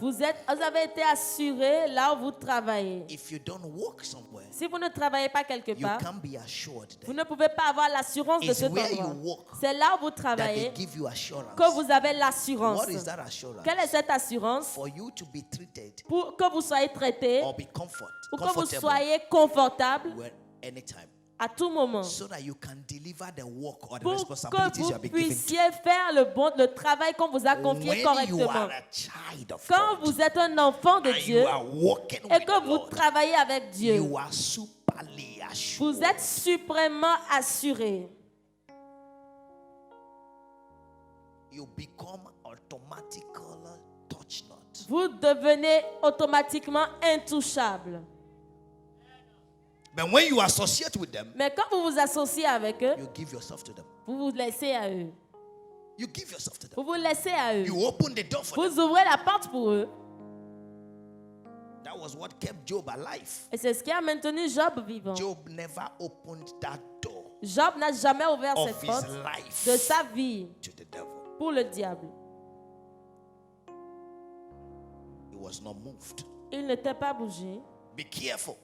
Vous avez été assuré là où vous travaillez. If you don't walk somewhere, Si vous ne travaillez pas quelque you part, can't be assured vous that, ne pouvez pas avoir l'assurance de It's cet where you endroit. walk C'est là où vous that they travaillez give you assurance. que vous avez l'assurance. What is that assurance? Quelle est cette assurance? For you to be treated Pour que vous soyez traité or be ou que vous comfortable soyez confortable where anytime, à tout moment. so that you can deliver the work or the Pour responsibilities que you vous have been given to. puissiez faire le travail qu'on vous a confié When you correctement. are a child of Quand God vous êtes un enfant de and Dieu you are walking et with que the vous Lord, travaillez avec Dieu, you are superly assured. vous êtes suprêmement assuré. You become automatical touch not. Vous devenez automatiquement intouchable. But when you associate with them, Mais quand vous vous associez avec eux, you give yourself to them. vous vous laissez à eux. You give yourself to them. Vous vous laissez à eux. You open the door for them. Vous ouvrez la porte pour eux. That was what kept Job alive. Et c'est ce qui a maintenu Job vivant. Job never opened that door Job n'a jamais ouvert of cette his porte life de sa vie to the devil. pour le diable. He was not moved. Il n'était pas bougé. Be careful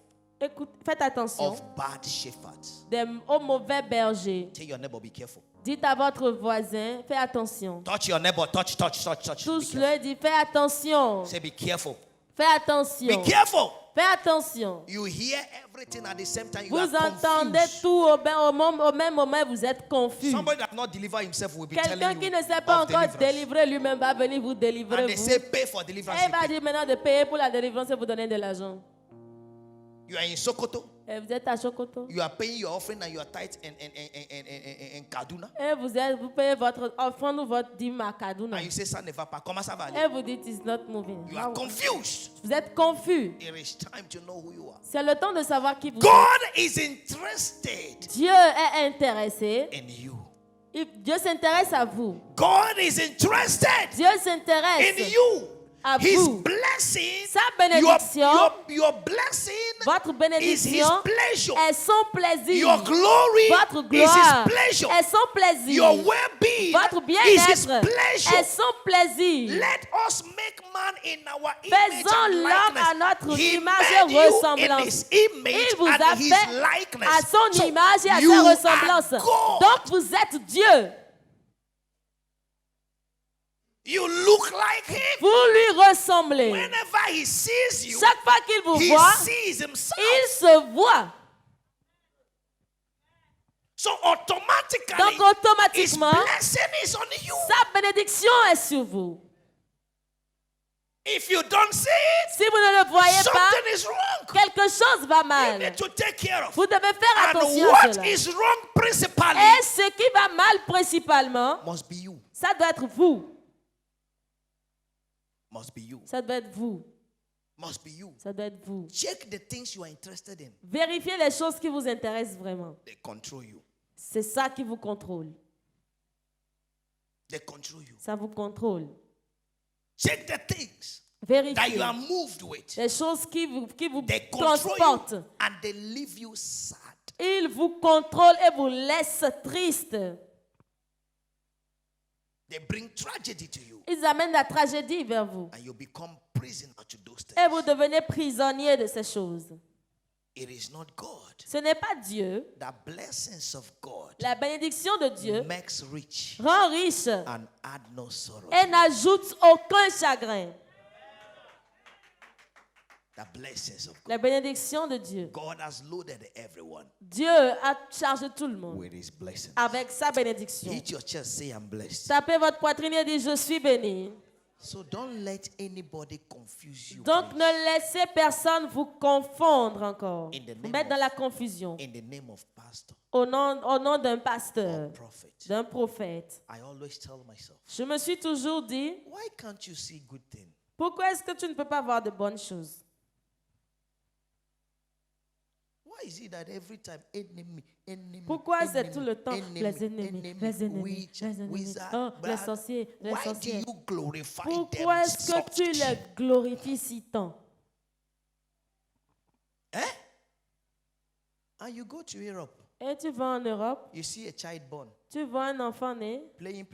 Écoute, faites attention of bad shepherds. aux mauvais bergers. Tell your neighbor, be careful. Dites à votre voisin, fais attention. Touch your neighbor, touch. Be careful. Touche-le, dis, fais attention. Say, be careful. Fais attention. Be careful. Fais attention. You hear everything at the same time. You Vous are entendez confused. tout au même moment, vous êtes confus. Somebody that not deliver himself will be Quelqu'un telling qui you ne s'est pas of encore deliverance. délivré lui-même va venir vous And délivrer. they Vous. say pay for deliverance. Et you il va pay. dire maintenant de payer pour la délivrance et vous donner de l'argent. You are in Sokoto. Et vous êtes à Chocoto. You are paying your offering and your tithe in Kaduna. Et vous payez votre offrande ou votre dîme à Kaduna. And you say ça ne va pas. Comment ça va aller? Et vous dites it's not moving. You are confused. Vous êtes confus. It is time to know who you are. C'est le temps de savoir qui vous êtes. God is interested Dieu est intéressé. in you. Dieu s'intéresse à vous. God is interested Dieu s'intéresse in you. à His vous. blessing, Sa bénédiction, your blessing votre is His bénédiction pleasure. est son plaisir. Your glory Votre is His gloire pleasure. est son plaisir. Your well-being Votre is His bien-être pleasure. est son plaisir. Let us make man in our image Faisons and l'homme à likeness. notre He image et made you in ressemblance. His image Il vous and a His fait likeness. à son So image et à you sa are ressemblance. God. Donc vous êtes Dieu. You look like Him. Vous lui ressemblez. Whenever He sees you, Chaque fois qu'il vous He voit, sees Himself. il se voit. So automatically, Donc His automatiquement, blessing is on you. sa bénédiction est sur vous. If you don't see it, Si vous ne le voyez pas, something is wrong. quelque chose va You mal. need to take care of. Vous devez faire And attention à what cela. is wrong principally Et ce qui va mal principalement, must be you. ça doit être vous. Must be you. Ça doit être vous. Must be you. Ça doit être vous. Check the things you are interested in. Vérifiez les choses qui vous intéressent vraiment. They control you. C'est ça qui vous contrôle. They control you. Ça vous contrôle. Check the things that you are Vérifiez moved with. les choses qui vous They control transportent. you and they leave you sad. Ils vous contrôlent et vous laissent triste. They bring tragedy to you. Ils amènent la tragédie vers vous. And you become prisoner to those things. Et vous devenez prisonnier de ces choses. It is not God. Ce n'est pas Dieu. The blessings of God La bénédiction de Dieu makes rich rend riche and add no sorrow. et n'ajoute aucun chagrin. The blessings of God. La bénédiction de Dieu. God has loaded everyone Dieu a chargé tout le monde with his blessings. avec sa bénédiction. Hit your chest, say I'm blessed. Tapez votre poitrine et dites je suis béni. So don't let anybody confuse you. Donc please. ne laissez personne vous confondre encore. In the name Vous mettre dans of- la confusion. In the name of pastor Au nom d'un or pasteur, prophet, d'un prophète. I always tell myself, Je me suis toujours dit, why can't you see good things? pourquoi est-ce que tu ne peux pas voir de bonnes choses? Why is it that every time enemy? Pourquoi c'est tout le temps enemy, les ennemis, witch, les ennemis, wizard, oh, les brother, sorciers, les why do sorcières? you glorify Pourquoi them est-ce que tu such? les glorifies si tant? Eh? And you go to Europe, Et tu vas en Europe, you see a child born, tu vois un enfant né, playing,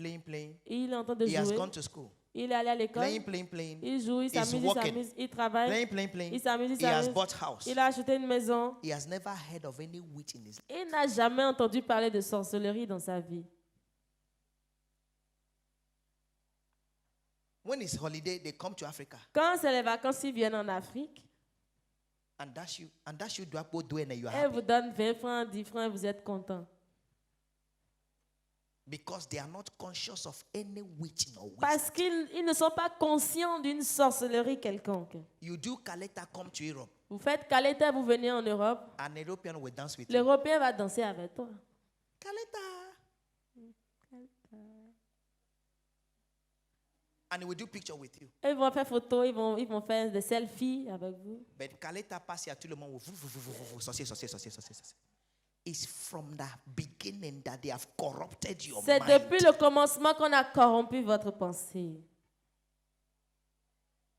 et il est en train de He has jouer, gone to school. il est allé à l'école, Playing. il joue, il He's s'amuse, working. il travaille, Playing. il s'amuse, He has bought house. il a acheté une maison. He has never heard of any witch in his life. Il n'a jamais entendu parler de sorcellerie dans sa vie. When it's holiday, they come to Africa. Quand c'est les vacances, ils viennent en Afrique, And dash you do up do and you are et happy. vous donnent 20 francs, 10 francs, et vous êtes content. Because they are not conscious of any witch or wizard. Parce qu'ils ne sont pas conscients d'une sorcellerie quelconque. You do Kaleta come to Europe. Vous faites Kaleta, vous venez en Europe, An European will dance with you. l'Européen va danser avec toi. Kaleta. And he will do picture with you. Ils vont faire photo, ils vont faire des selfies avec vous. But Kaleta pass here, tout le monde sorcier. It's from the beginning that they have corrupted your C'est mind. depuis le commencement qu'on a corrompu votre pensée.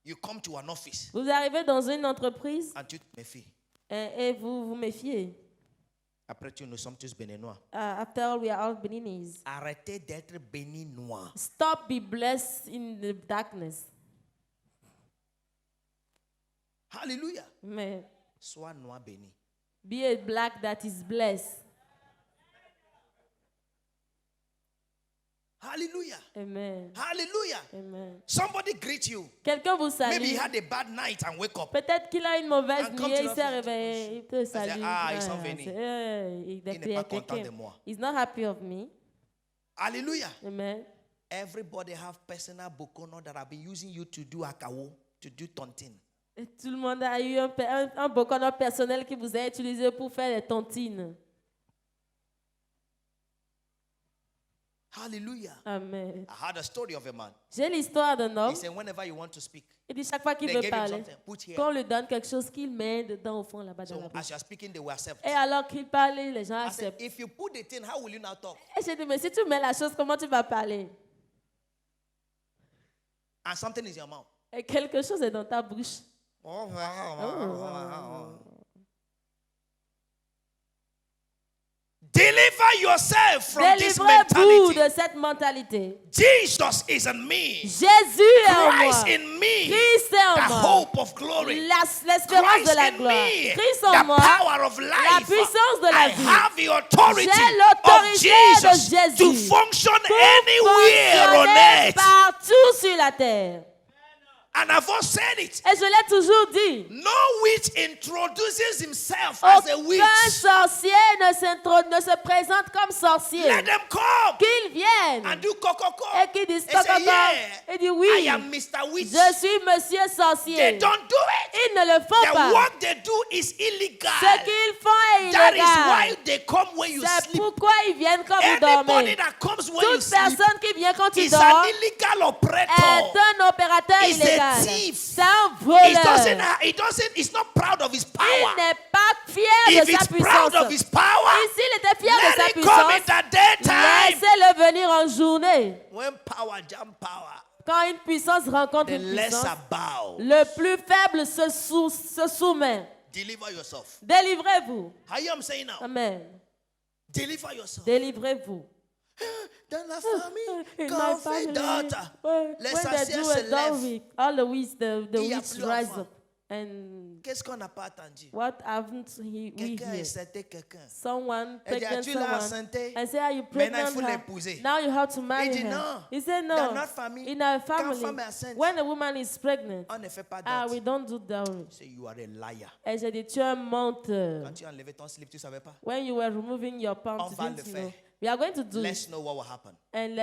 You come to an office Vous arrivez dans une entreprise and tu te méfies. et vous vous méfiez. Après tout, nous sommes tous béninois. After all, we are all Beninese. Arrêtez d'être béninois. Stop be blessed in the darkness. Hallelujah. Mais Sois noir béni. be a black that is blessed. Hallelujah. Amen. Hallelujah. Amen. Somebody greet you. Quelqu'un vous Maybe he salue. had a bad night and wake up. Peut-être qu'il a une mauvaise And come nuit, to il s'est l'office. réveillé, il te salue. ils sont venus. Il Il n'est pas content de moi. He's not happy of me. Hallelujah. Amen. Everybody have personal bokono that have been using you to do akawo, to do tontine. Et tout le monde a eu un bokono personnel qui vous a utilisé pour faire des tontines. Hallelujah. Amen. I heard a story of a man. J'ai l'histoire d'un homme. He said, whenever you want to speak, Il dit chaque fois qu'il they veut gave him parler, something. Put here. qu'on lui donne quelque chose qu'il met dedans au fond là-bas dans So la as bouche. you are speaking, they will accept. Et alors qu'il parle, les gens I said, acceptent. if you put the thing, how will you now talk? Et j'ai dit, mais si tu mets la chose, comment tu vas parler? And something is in your mouth. Et quelque chose est dans ta bouche. Deliver yourself from this Délivrez-vous mentality. de cette mentalité. Jesus is in me. Jésus est en moi. Christ in me. Christ est The en moi. hope of glory. L'espérance Christ de la in gloire. me. Christ en The moi. power of La life. puissance de la I vie. have the authority J'ai of l'autorité de Jesus Jésus to function pour anywhere on fonctionner earth. partout sur la terre. And I've all said it. Et je l'ai toujours dit. No witch introduces himself as a witch. Aucun sorcier ne se présente comme sorcier. Let them come Qu'ils viennent and do kokoko. et qu'ils disent They say, cococo. yeah, Et disent I oui, am Mr. Witch. je suis monsieur They sorcier. don't do it. Ils ne le font The pas. work they do is illegal. Ce qu'ils font est That is why illégal. they come when you C'est sleep. pourquoi ils viennent quand vous Anybody dormez. that comes when you Toute sleep personne qui vient quand tu is dors an illegal operator. est un opérateur Is a illégal. thief. C'est un He's not proud of his Il power. n'est pas fier If de sa he's proud puissance. of his power, Et s'il était fier de sa let it come in puissance, the daytime. laissez-le venir en journée. When power jam power, Quand une puissance rencontre the une lesser puissance, bow. le plus faible se soumet. Deliver yourself. Délivrez-vous. How you I'm saying now? Amen. Deliver yourself. Délivrez-vous. Dans la famille, In quand my on fait family, daughter, when les they sorcières do se a doll lèvent. week, all the weeks, the Il y a witch plus rise enfant. up. And Qu'est-ce qu'on n'a pas attendu? what haven't we Quelqu'un heard? accepté quelqu'un. Someone Elle dit, pregnant as-tu l'as someone. enceinte? I say, are you Maintenant, il pregnant faut her? l'épouser. Now you have to marry Il dit her. non. He said Dans no. notre famille, In our quand family, femme est enceinte, when a woman is pregnant, on ne fait pas we dot. don't do dowry. Say you are a liar. Et j'ai dit, tu es un menteur. Quand tu as enlevé ton slip, tu ne savais pas? When you were removing your pants, On you va didn't le know. faire. We are going to do Let's it. know what will happen. And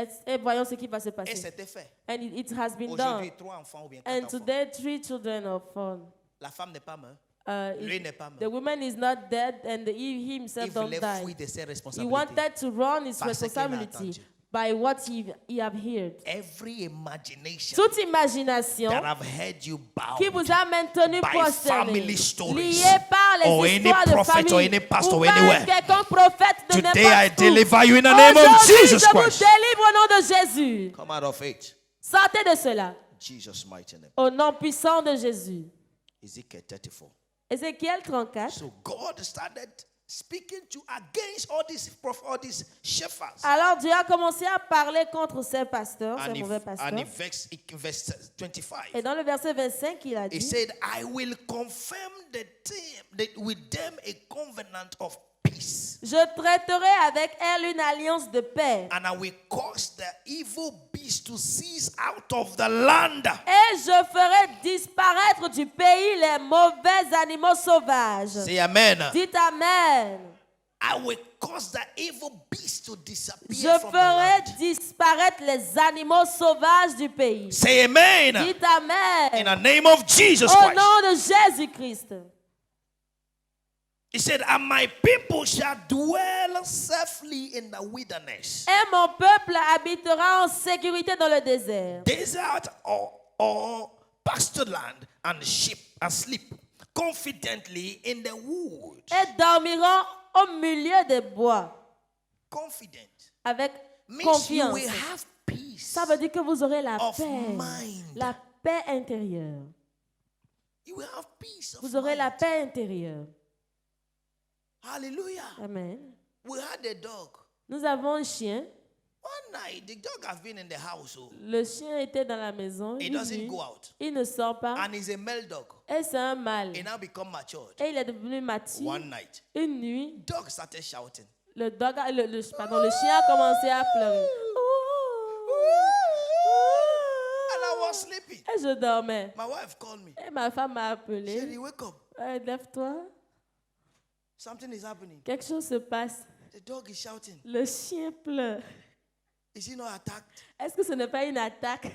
voyons ce qui va se Et passer. c'était fait. And it has been Aujourd'hui, done. 3 enfants ou bien 4 And enfants. today, 3 children are born. La femme n'est pas morte. It- Lui n'est pas the mort. woman is not dead, and he himself Il don't voulait die. fuir de ses He responsabilités. wanted to run his Parce qu'il a responsibility attendu. by what he have heard. Every imagination Toute imagination that I've heard you bow qui vous a maintenu by prosterné, family stories lié par or les any histoires de prophet or famille, any pastor ou or par anywhere. quelqu'un prophète de Today I n'importe où. deliver you in the name of Aujourd'hui, Jesus je vous Christ. délivre au nom de Jésus. Come out of it. Sortez de cela. Jesus' mighty name. Au nom puissant de Jésus. Ezekiel 34. Ézéchiel 34. So God started speaking to against all these shepherds. Alors Dieu a commencé à parler contre ces pasteurs, ces And mauvais in pasteurs. verse 25, Et dans le verset 25, il a he dit, said, I will confirm with them a covenant of peace. je traiterai avec elle une alliance de paix. And I will cause the evil beast to cease out of the land. Et je ferai disparaître du pays les mauvais animaux sauvages. Say amen. Dites Amen. I will cause the evil beast to disappear Je from the ferai land. disparaître les animaux sauvages du pays. Say amen. Dites In the Amen. name of Jesus Au Christ. nom de Jésus-Christ. He said, and my people shall dwell safely in the wilderness. Et mon peuple habitera en sécurité dans le désert. Desert or pastured land and sheep and sleep confidently in the woods. Et dormiront au milieu des bois Confident avec means you confiance. will have peace. Ça veut dire que vous aurez la of paix. mind. La paix intérieure. You will have peace of Vous aurez la mind. paix intérieure. Hallelujah. Amen. We had a dog. Nous avons un chien. One night, the dog has been in the house. Oh. Le chien était dans la maison. He une doesn't nuit. go out. Il ne sort pas. And he's a male dog. Et c'est un mâle. He now become matured. Et il est devenu mature. One night, Une nuit, dog started shouting. le chien a commencé à pleurer. And I was sleeping. Et je dormais. My wife called me. Et ma femme m'a She said, appelé. "You wake up. Lève-toi. Something is happening. Quelque chose se passe. The dog is shouting. Le chien pleure. Is he not attacked? Est-ce que ce n'est pas une attaque?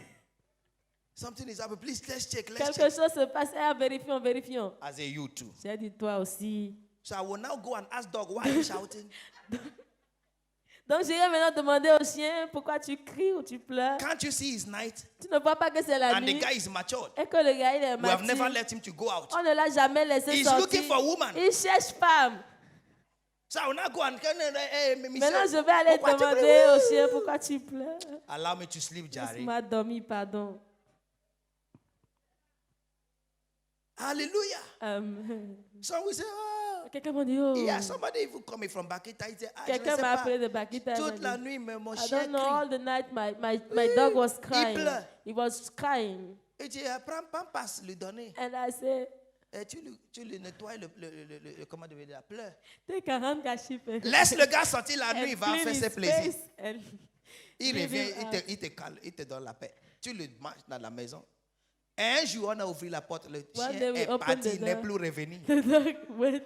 Something is happening. Please, let's check. Let's Quelque check. chose se passe. Vérifions, vérifions. I say, you too. J'ai dit toi aussi. So I will now go and ask dog, why are you shouting? Donc j'irai maintenant demander au chien pourquoi tu cries ou tu pleures. Can't you see his night? Tu ne vois pas que c'est la And the nuit guy is matured. et que le gars il est We have never mature. let him to go out. On ne l'a jamais laissé He's sortir. looking for a woman. Il cherche femme. So I will now go and Maintenant je vais aller demander au chien pourquoi tu pleures. allow me to sleep, Jari. Laisse-moi dormir, pardon. Hallelujah. Amen. So we say, oh. Quelqu'un m'a dit, oh. Yeah, somebody even coming from Bakita. He said, ah, je ne Quelqu'un sais m'a pas. appelé de Bakita. Toute la nuit, mais mon I chien don't know, crie. all the night my dog was crying. pleure. He was crying. Et tu prends Pampas, lui donner. And I said, Et tu le nettoies, comment dire, la pleure. take a handkerchief and Laisse le gars sortir la nuit, il va clean faire his ses plaisirs. face and Il leave revient, him il te calme, il te donne la paix. Tu le marches dans la maison. Un jour, on a ouvert la porte, le One chien day we est opened parti, the il n'est door. plus revenu. The dog went.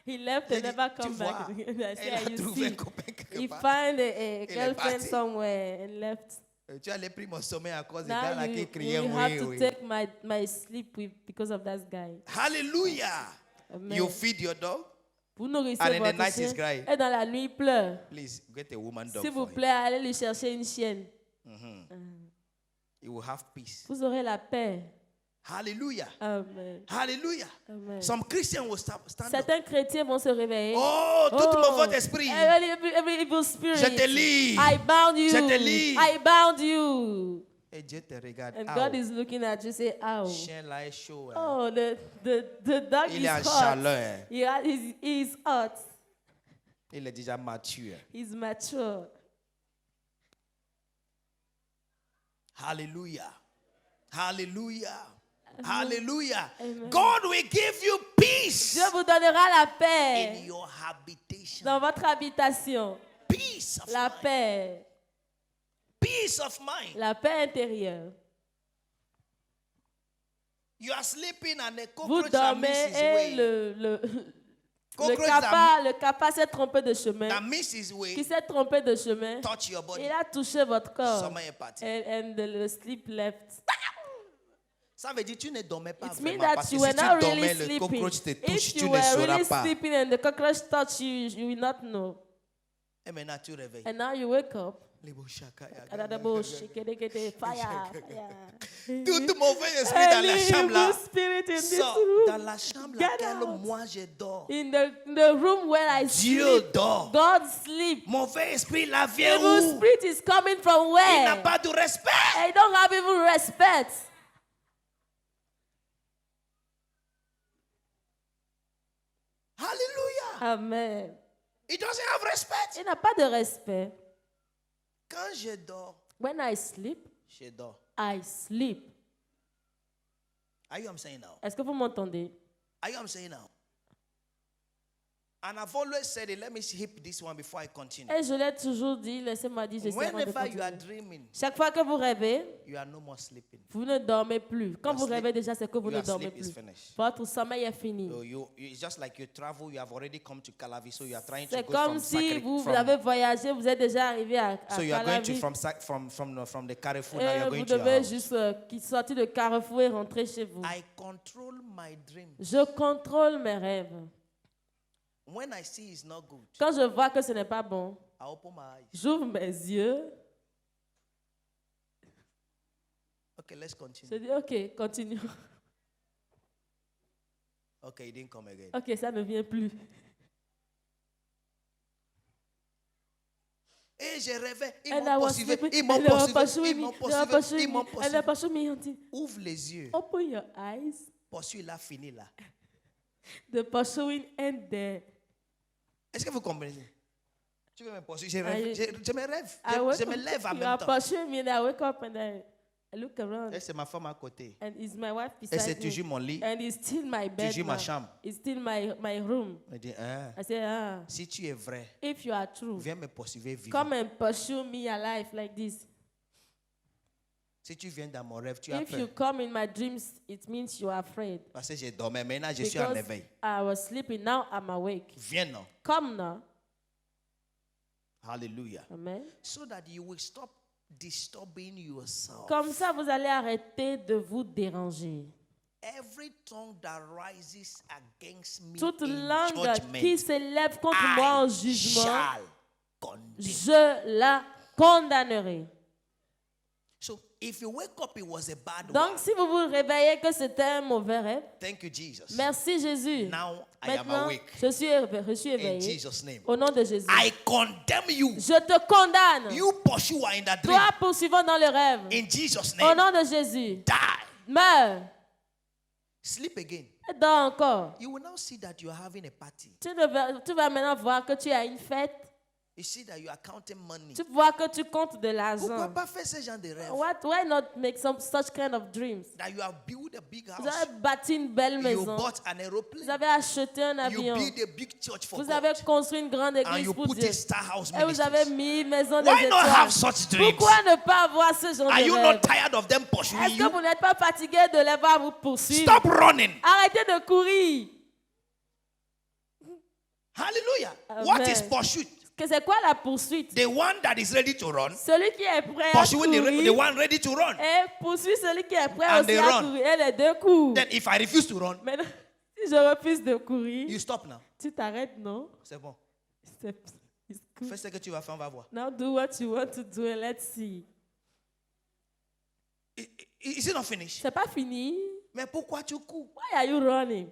He left J'ai and dit, never tu come back. vois, And I elle said, a you trouvé un see, copain quelque he part. found a est girlfriend parti. somewhere and left. Tu allais pris mon sommeil à cause du gars Now là qui you criait have oui, to oui. take my sleep because of that guy. Hallelujah. Amen. You feed your dog. Vous nourrissez And in the votre night chien he's crying. et dans la nuit il pleure. Please get a woman dog S'il vous for him. plaît, allez lui chercher une chienne. He will have peace. Vous aurez la paix. Hallelujah. Amen. Hallelujah. Amen. Some Christians will stand up. Certains chrétiens vont se réveiller. Oh, tout mauvais esprit. Every evil spirit. Je te lis. I bound you. Je te lis. I bound you. Et Dieu te regarde. And Ah, God is looking at you, say, ow. chien là est chaud. Hein. Oh, the dog Il is est en hot. chaleur. He is hot. Il est déjà mature. He's mature. Hallelujah. Hallelujah. Hallelujah. Amen. God will give you peace Dieu vous donnera la in paix your habitation. dans votre habitation. Peace of La mind. paix. Peace of mind. La paix intérieure. You are sleeping and a Vous cockroach that dormez misses his et way. le Cockroach capa s'est trompé de chemin. that misses his Qui way s'est trompé de chemin. touch your body. Il a touché votre corps. Sommeil est parti. And the sleep left. Ça veut dire que tu ne dormais pas It means vraiment. that Parce que you si were tu not dormais, really le cockroach te sleeping. touche, If tu you ne were sauras really pas. sleeping and the cockroach touched you, you will not know. Et maintenant tu réveilles. And now you wake up. Tout Fire. mauvais esprit dans la chambre là. Evil spirit in this Sors room. dans la chambre Get laquelle out. moi je dors. In the room where I Dieu sleep, dort. God sleep. Mauvais esprit là vient Evil où? spirit is coming from Il n'a where? pas de respect. I don't have even respect. Hallelujah. Amen. He doesn't have respect. Il n'a pas de respect. Quand je dors, When I sleep, je dors. I sleep. Are you what I'm saying now? Est-ce que vous m'entendez? Are you what I'm saying now? And I've always said it. Let me hit this one before I continue. Et je l'ai toujours dit, laissez-moi dire, j'essaie de Whenever you are continuer. dreaming, Chaque fois que vous rêvez, you are no more sleeping. vous ne dormez plus. Quand Your vous sleep- rêvez déjà, c'est que vous ne Your dormez sleep is plus. finished. Votre sommeil est fini. So it's just like you travel. You have already come to Calavi, so you are trying to C'est go comme from si Sacré. vous From, avez voyagé, vous êtes déjà arrivé à so you are going to Calavi. from the Carrefour. Now you Et are vous going to your devez house. juste sortir de Carrefour et rentrer chez vous. I control my dream. Je contrôle mes rêves. When I see it's not good, Quand je vois que ce n'est pas bon, I open my eyes. j'ouvre mes yeux. Okay, let's Je continue. dis, OK, continue. Okay, it didn't come again. OK, ça ne vient plus. Et je rêvais, ils And I m'ont was poursuivi, sleeping. ils m'ont And they were poursuivi, pursuing ils me. m'ont They were poursuivi, pursuing ils m'ont me. And they poursuivi. pursued me until, Ouvre les yeux. open your eyes. Poursuis là, fini là. The pursuing end there. Est-ce que vous comprenez? Tu veux me poursuivre? Je me rêve. Je me lève en You même are temps. pursuing me and I wake up and I look around. Et c'est ma femme à côté. And it's my wife Et c'est beside me. toujours mon lit, And it's still my bed toujours ma now. chambre. It's still my room. Elle dit, hein, I say, si tu es vrai, if you are true, viens me poursuivre vivant. come and pursue me alive like this. Si tu viens dans mon rêve, tu as If you peur. come in my dreams, it means you are afraid. Parce que j'ai dormi, maintenant je suis en Because éveil. I was sleeping, now I'm awake. Viens non. Come now. Hallelujah. Amen. So that you will stop disturbing yourself. Comme ça, vous allez arrêter de vous déranger. Every tongue that rises against me Toute in langue judgment, qui s'élève contre moi en I jugement, shall condemn. je la condamnerai. So if you wake up, it was a bad Donc, one. si vous vous réveillez que c'était un mauvais rêve, Thank you, Jesus. merci Jésus. Now I am Maintenant, awake. je suis In éveillé. Jesus' name. Au nom de Jésus. I condemn you. Je te condamne. You pursuer in that dream. Toi, poursuivant dans le rêve. In Jesus' Au name. nom de Jésus. Die. Meurs. Sleep again. Et dors encore. You will now see that you are having a party. Tu vas maintenant voir que tu as une fête. You see that you are counting money. Tu vois que tu comptes de Pourquoi l'argent. pas faire ce genre de rêve? Why not make such kind of dreams? That you have built a big Vous house. avez bâti une belle You maison. bought an Vous aeroplane. avez acheté un You avion. build a big church for Vous God. avez construit une grande And église you pour put Dieu. a star house Et vous avez ministry. mis maison des Why not have étoiles. such dreams? Pourquoi ne pas avoir ce genre Are de you rêve? not tired of them pursuing Est-ce que you? vous n'êtes pas fatigué de les voir vous poursuivre? Stop running. Arrêtez de courir. Hallelujah. Amen. What is pursuit? Que c'est quoi la poursuite? The one that is ready to run. Celui qui est prêt à Pursuing the courir one ready to run. et poursuit celui qui est prêt And aussi they à run. courir. Et les deux courent. Then if I refuse to run, Maintenant, si je refuse de courir, you stop now. tu t'arrêtes, non? C'est bon. It's good. Fais ce que tu vas faire, on va voir. Now do what you want to do and let's see. Is it not finished? C'est pas fini. Mais pourquoi tu cours? Why are you running?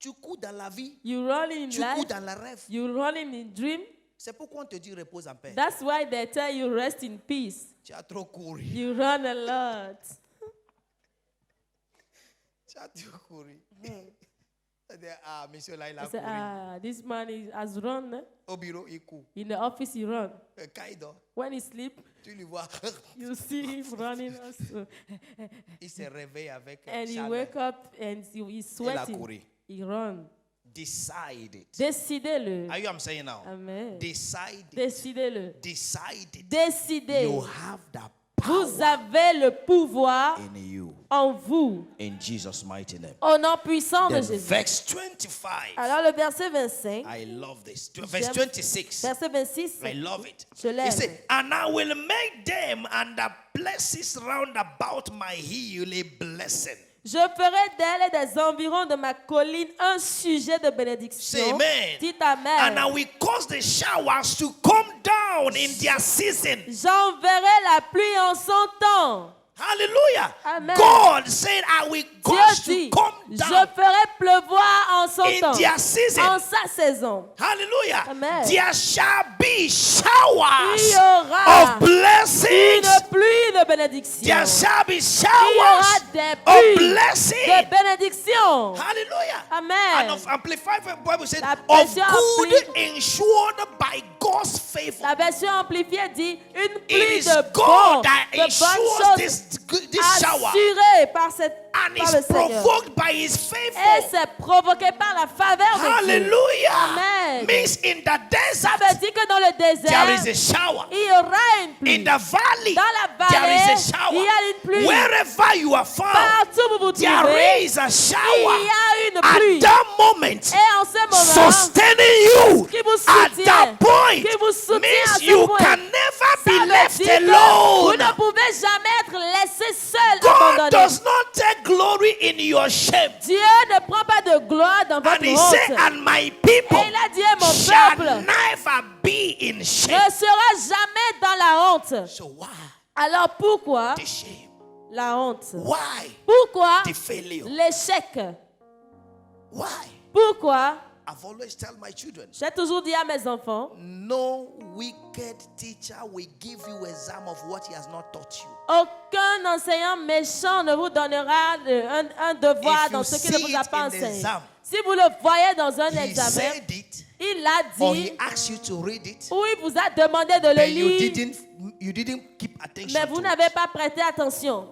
Tu cours dans la vie. You running in Tu cours life. dans le rêve. You running in dream. C'est pourquoi on te dit repose en paix. That's why they tell you rest in peace. Tu as trop couru. You run a lot. Tu as trop couru. Ah, monsieur là, il a I said, couru. this man has run. Au bureau, il court. In the office, he run. Quand il dort, When he sleep, tu lui vois. you see him running also. Il se réveille avec And he chaleur. wake up and he's Il a sweating. couru. He run. Decide it. Décidez-le. Are you I'm saying now? Amen. Decide it. Décidez-le. Decide it. Décidez. You have the Vous power avez le pouvoir in you. en vous. In Jesus' mighty name. Au nom puissant de Then Jésus. verse 25. Alors le verset 25, I love this. Verse 26. verset 26, I love it. je He l'aime. said, and I will make them and the places round about my hill a blessing. Je ferai d'elle et des environs de ma colline un sujet de bénédiction. Say amen. Dites And Amen. I will cause the showers to come down in their season. J'enverrai la pluie en son temps. Hallelujah. Amen. God said, I will Dieu cause dit, to come je down ferai pleuvoir en son in temps. their season. En sa saison. Hallelujah. Amen. There shall be Il showers y aura of blessings. une pluie de bénédiction. There shall be Il y aura showers des of pluies blessing. de bénédiction. Hallelujah. Amen. And of Amplified Bible said, La of version good Ampli- ensured by God's favor. La version amplifiée dit une It pluie is de God that bonnes ensures choses this shower. assurée par And par is le Seigneur. provoked by his Et favor. c'est provoqué par la faveur de Dieu. Hallelujah. Amen. Means in the Ça desert, veut dire que dans le there désert, is a shower. il y aura une pluie. In the valley, Dans la there vallée, is a shower. il y a une pluie. Wherever you are found, Partout où vous vous there trouvez, is a il shower. y a une At pluie. that moment, Et en ce moment, sustaining you qui vous at soutient, that point qui vous soutient à means ce you point. can never Ça be veut left dire que vous alone. ne pouvez jamais être laissé seul, God abandonné. does not take glory in your shame. Dieu ne prend pas de gloire dans And votre he said, honte. and my people Et il a dit, mon shall peuple never be in ne shame. sera jamais dans la honte. So why Alors pourquoi the shame? la honte? Why Pourquoi the failure? l'échec? Why? Pourquoi? I've always tell my children, J'ai toujours dit à mes enfants, no wicked teacher will give you exam of what he has not taught you. aucun enseignant méchant ne vous donnera un devoir If dans you ce qu'il ne see vous a it pas in the enseigné. exam, Si vous le voyez dans un He examen, said it, il a or dit, he asked you to read it, ou il vous a demandé de le but you lire, didn't keep attention mais vous to n'avez it. pas prêté attention.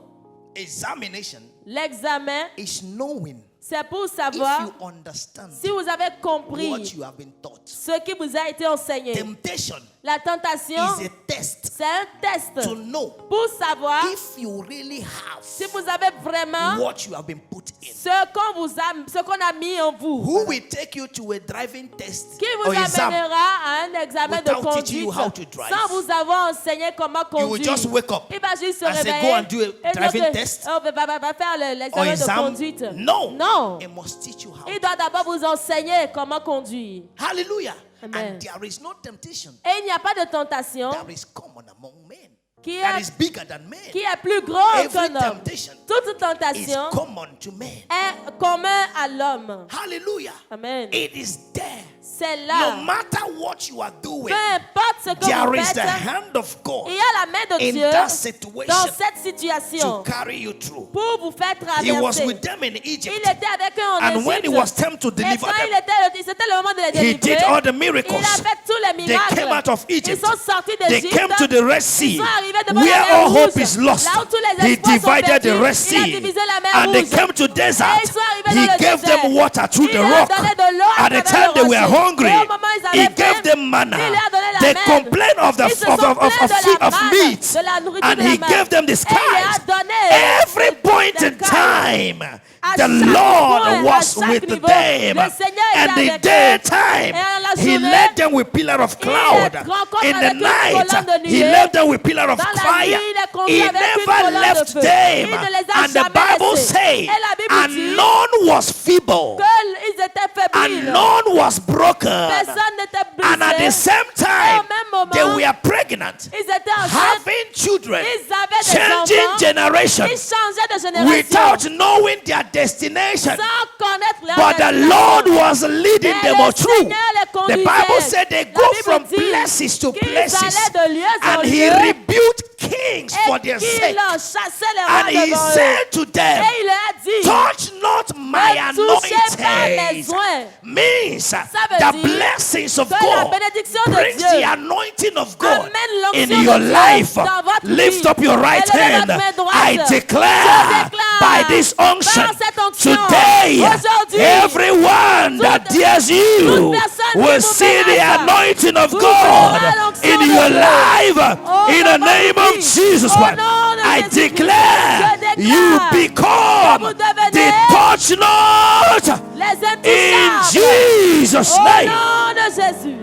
Examination L'examen, is knowing c'est pour if savoir you understand si vous avez what compris you have been taught. ce qui vous a été enseigné. Temptation La tentation, is a test c'est un test to know pour savoir if you really have si vous avez vraiment what you have been put in. ce qu'on a mis en vous. Who will take you to a driving test Qui vous or exam? amènera à un examen de without teaching you conduite how to drive? sans vous avoir enseigné comment You will conduire. just wake up Il va juste se and say, réveiller "Go and do a et driving dire que, test oh, va faire or l'examen de exam." conduite. No. Non. It must teach you how. Il doit d'abord vous enseigner comment conduire. Hallelujah. Amen. And there is no temptation Et il n'y a pas de tentation that is common among men. qui That est, is bigger than men. qui est plus grande Every qu'un homme. temptation Toute is tentation common to men. est commun à l'homme. Hallelujah. Amen. It is there. C'est là. No matter what you are doing, Peu importe ce que there vous is faites, the hand of God il y a la main de in Dieu that dans situation cette situation to carry you through. pour vous faire He was traverser. with them in Il Egypt. était avec eux en And when it Égypte. was time to Et deliver quand them, c'était le moment de les he délivrer, did all the il miracles. a fait tous les They miracles. came out of Ils Egypt. sont sortis They d'Égypte. came to the Red Ils Sea, sont arrivés devant where la mer all hope Rouge. is lost. Là où tous les He espoirs sont divided the perdus. Red Il a Sea, divisé la mer and they Rouge. came to desert. Et ils sont arrivés He dans le gave désert. them water through Il the leur rock. donnait de l'eau à At the travers time le they were rocher. hungry, Et au moment où ils he avaient gave faim, them manna. il leur donnait la They manne. complained of Ils se sont plaints de la manne, meat, de la nourriture and de la he manne. gave them the Et il a skies. donné Every point des in cailles. time, À the chaque Lord point, was à chaque with niveau, them. le Seigneur était And the avec eux. daytime, Et à la he journée, led them with pillar of il cloud. rencontre In the avec une night, colonne de he nuée. led them with pillar of Dans la fire. nuit, il est conduit He avec une never colonne de left feu. them. Il ne les a And the jamais Bible laissés. says, Et la Bible and dit none was feeble, qu'ils étaient and fébriles. none was broken. Personne n'était And at the brisé. same Et time, au même moment, they were pregnant, ils étaient enceintes. having children, Ils avaient des changing enfants. generations. Ils changeaient de génération. without knowing their destination. Sans connaître leur But the Lord was leading Mais them le all through. Seigneur les The conduisait. Bible said they La go Bible from dit places to qu'ils places. allaient de lieu en And he lieu. rebuked kings for Et their qu'il sake. chassait les And rois he devant eux. said to them, Et il leur a dit, touch not my ne touchez pas mes anointed. soins. Means veut the dire blessings of que la God bénédiction de brings Dieu the anointing of God amène in l'onction your de Dieu life. dans votre Lift vie. up your right Élevez hand. votre main droite. I Je declare déclare by this unction par cette onction, today, aujourd'hui, everyone that dares you toute personne qui will vous see the menace, anointing of vous God verrez l'onction in de your Dieu. life. Oh, In the dans name votre of vie. Jesus Au Christ, nom de I Jésus-Christ, declare je déclare you become que vous devenez the touch not les in intouchables. Jesus' Au name. nom de Jésus.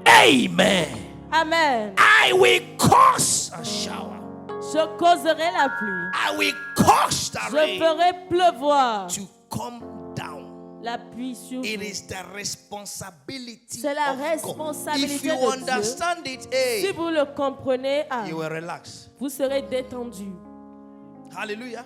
Amen. Amen. I will cause a shower. Je causerai la pluie. I will cause the Je rain ferai pleuvoir to come down. la pluie sur It vous. is the responsibility C'est la of God. responsabilité If you de Dieu. understand it, Si hey, vous le comprenez, you will relax. vous serez détendu. Hallelujah.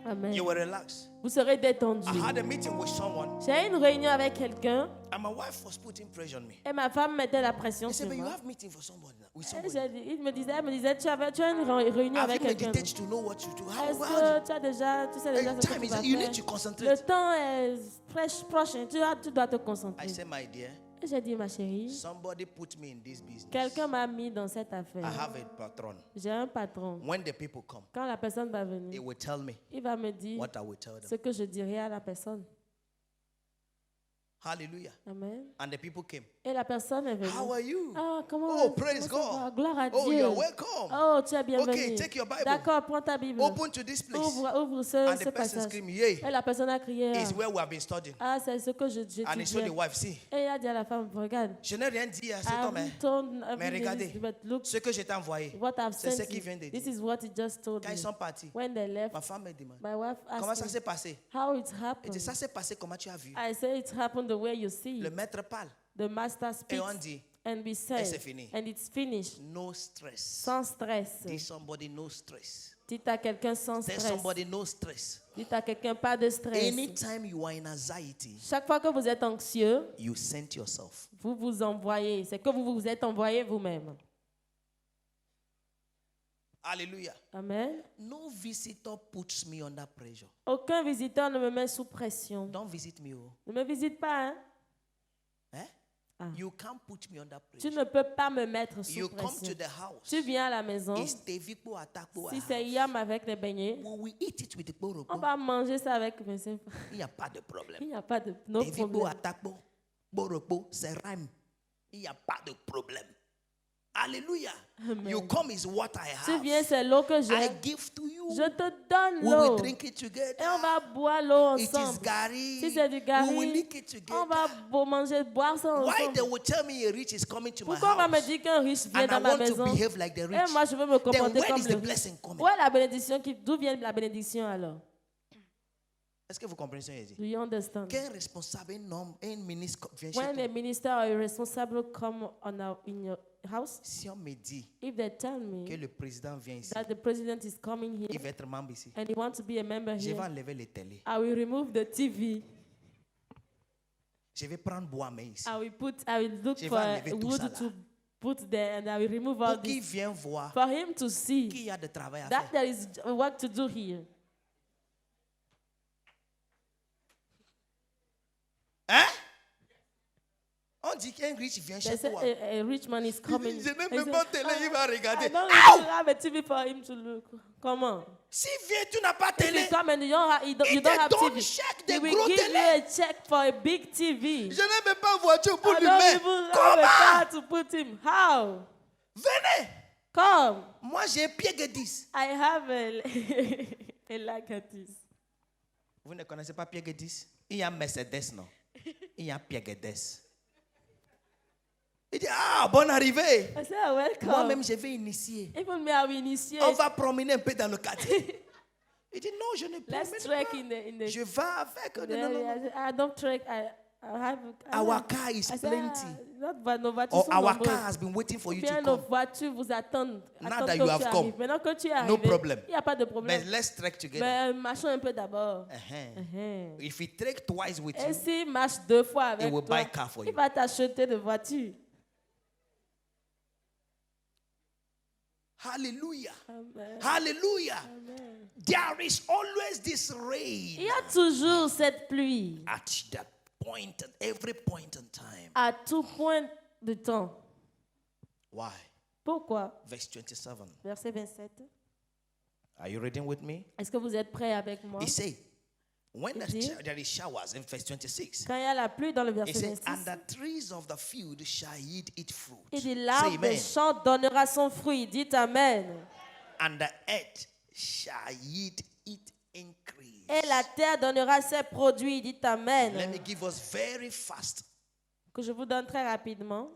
Amen. You will relax. Vous serez détendu. I had a meeting with someone, J'ai eu une réunion avec quelqu'un and my wife was putting pressure on me. et ma femme mettait la pression He sur said, but you moi. have meeting for someone with Et somebody. elle me disait, tu as une réunion Have avec you quelqu'un. meditated to know what you do? Est-ce How que tu sais déjà and ce que time tu is vas you faire? need to Le concentrate. temps est prochain, tu dois te concentrer. I said, my dear, Et j'ai dit, ma chérie, somebody put me in this business. quelqu'un m'a mis dans cette affaire. I have a patron. J'ai un patron. When the people come, Quand la personne va he venir, will tell me il va me dire what I will tell them. ce que je dirai à la personne. Hallelujah. Amen. And the people came. Et la personne est venue. How are you? Ah, comment Oh, praise comment ça va? God. Gloire à Oh, Dieu. you're welcome. Oh, tu es bienvenu. Okay, take your Bible. D'accord, prends ta Bible. Open to this place. Ouvre ce And the person passage. screamed, yay. Et la personne a crié. It's where we have been studying. Ah, c'est ce que je And he showed the dis. wife, see. Et il a dit à la femme, regarde. Je n'ai rien dit à cet I homme. hein. told Mais regardez, but look ce que je t'ai envoyé, what I've c'est sent ce qu'il vient de you. This dire. is what he just told Quand me. ils sont partis, When they left, ma femme me demande, my wife comment asked ça me s'est passé? how it Elle happened. dit, ça s'est passé, comment tu as vu? I say it happened the way you see Le it. maître parle. The master Et speaks on dit, and we say, c'est fini. and it's finished. no stress. Sans stress. Tell somebody no stress. Dites à quelqu'un sans Tell stress. somebody no stress. Dites à quelqu'un pas de stress. Anytime you are in anxiety, Chaque fois que vous êtes anxieux, you send yourself. vous vous envoyez. C'est que vous vous êtes envoyé vous-même. Hallelujah. Amen. No visitor puts me under pressure. Aucun visiteur ne me met sous pression. Don't visit me. Oh. Ne me visite pas, hein? Eh? Ah. You can't put me under Tu pressure. ne peux pas me mettre sous You come pression. to the house. Tu viens à la maison. It's tevipo atakpo Si house. c'est yam avec les beignets, We will eat it with the on boroko. va manger ça avec. Il n'y a pas de problème. Il n'y a pas de no Tevipo problème. atakpo, boroko, c'est rhyme. Il n'y a pas de problème. Hallelujah. Amen. You come is what I Tu have. viens, c'est l'eau que I j'ai. give to you. Je te donne We will l'eau. drink it together. Et on va boire l'eau It is ensemble. gari. Si c'est du We will gari, lick it on va together. manger, boire ça Why ensemble. they will tell me a rich is coming to my Pourquoi on va me house dire qu'un riche vient and I dans ma want to maison? behave like the Et rich? moi, je veux me Then comporter where comme is le the riche. blessing coming? Où est la bénédiction? D'où vient la bénédiction alors? Est-ce que vous comprenez ce que je dis? Do you understand? Qu'un responsable, un ministre vient chez When toi. a minister or a responsible come in your house, Si on me dit if they tell que me le président vient ici, that the president is coming il here va être membre ici, and he wants to be a member je vais here, enlever les télés. I will remove the TV. Je vais prendre bois mais ici. I will look Je vais for enlever tout ça wood là. to put there and I will remove all Pour qu'il this vienne voir for him to see qu'il y a de travail à that faire. there is work to do here. Hein? On dit qu'un riche vient They chez say toi. a rich man is coming. Je n'ai He même said, pas de télé, il va I regarder. don't Ow! even have a TV for him to look. Comment? Si vient, tu n'as pas de If télé. you come and you don't Il have te donne TV, chèque he de will gros give you télé. a check for a big TV. Je n'ai même pas voiture pour I lui don't mettre. even have a Comment? car to put him. How? Venez. Come. Moi, j'ai un pied que 10. I have a like at this. Vous ne connaissez pas Pierre Guédis? Il y a Mercedes, non? Il y a Pierre Guédis. Il dit, ah, bonne arrivée. I said, welcome. Moi-même, je vais initier. Even me, I will initiate. On va promener un peu dans le quartier. Il dit, non, je ne peux Let's pas. trek in the Je vais avec. Non, there, non, non. I don't trek. Our car is plenty. Nos voitures Or sont our nombreuses. car has been waiting for you Bien, to nos come. voitures vous attendent. Now attendent that que you tu have arrives. come, Maintenant que tu es no arrivé, problem. il n'y a pas de problème. But let's trek together. Mais marchons un peu d'abord. If we trek twice with Et you, s'il marche 2 fois avec will toi, buy car for il you. va t'acheter de voiture. hallelujah. Amen. Hallelujah. Amen. There is always this Il rain y a toujours cette pluie at that point, at every point in time. à tout point de temps. Why? Pourquoi? Verse 27. Verset 27. Are you reading with me? Est-ce que vous êtes prêts avec moi? He said, when Il dit, there is showers in verse 26. Quand il y a la pluie dans le He verset said, 26, and the trees of the field shall yield its fruit. il dit Say l'arbre des amen. champs donnera son fruit. Dites Amen. And the earth shall yield its increase. Et la terre donnera ses produits. Dites Amen. Let me give us very fast Que je vous donne très rapidement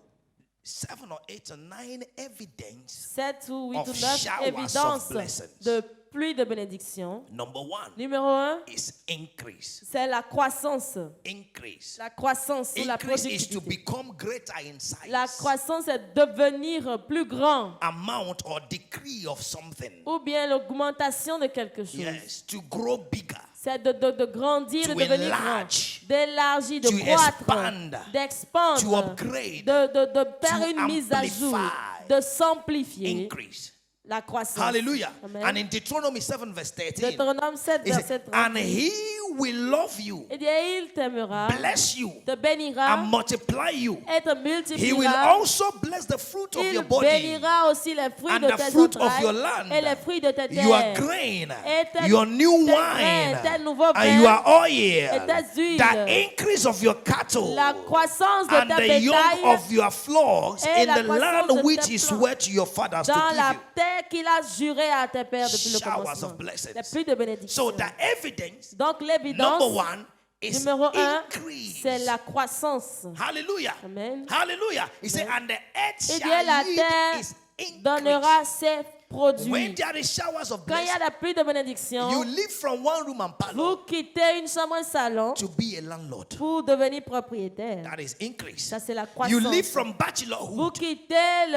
7 or 8 or 9 evidence. 7 ou 8 Of ou 9 showers of évidences blessings. de pluie de bénédiction. Number 1 Numéro 1, is increase. c'est la croissance. Increase. La croissance ou la Increase is to productivité. become greater in size. La croissance est devenir plus grand Amount or degree of something. ou bien l'augmentation de quelque chose. Yes, to grow bigger. C'est de grandir, To de devenir grand, enlarge, d'élargir, de to croître, expand, d'expandre, to upgrade, de faire to une mise à jour, amplify. de s'amplifier Increase. la croissance. Hallelujah. Amen. And in Deuteronomy 7 verse 13, Deutéronome 7, it verset says, 30. and he will love you, Eh bien, il t'aimera, bless you, te bénira and multiply you. et te He will multipliera. also bless the fruit of Il your body, bénira aussi les fruits and de the tes fruit of entrailles your land, et les fruits de tes your terres. grain, Et tes- your new tes wine, grains, tes nouveaux and vins, your oil, et tes huiles. the increase of your cattle, La croissance de and ta the young bétail of your flocks et in la the croissance land de which tes is flancs where to your fathers to dans give la you. terre qu'il a juré à tes pères depuis le Showers commencement. of blessings. Les pluies de bénédiction. So the evidence, Donc number l'évidence 1, is numéro 1, increase. c'est la croissance. Hallelujah. Amen. Hallelujah. He said, and the earth Et bien la shall yield terre its increase. donnera ses When produits. there is showers of Quand il y a blessing, la pluie de bénédiction, you leave from one room and parlor vous quittez une chambre et un salon to be a landlord. pour devenir propriétaire. That is increase. Ça, c'est la You leave croissance. from Vous bachelorhood quittez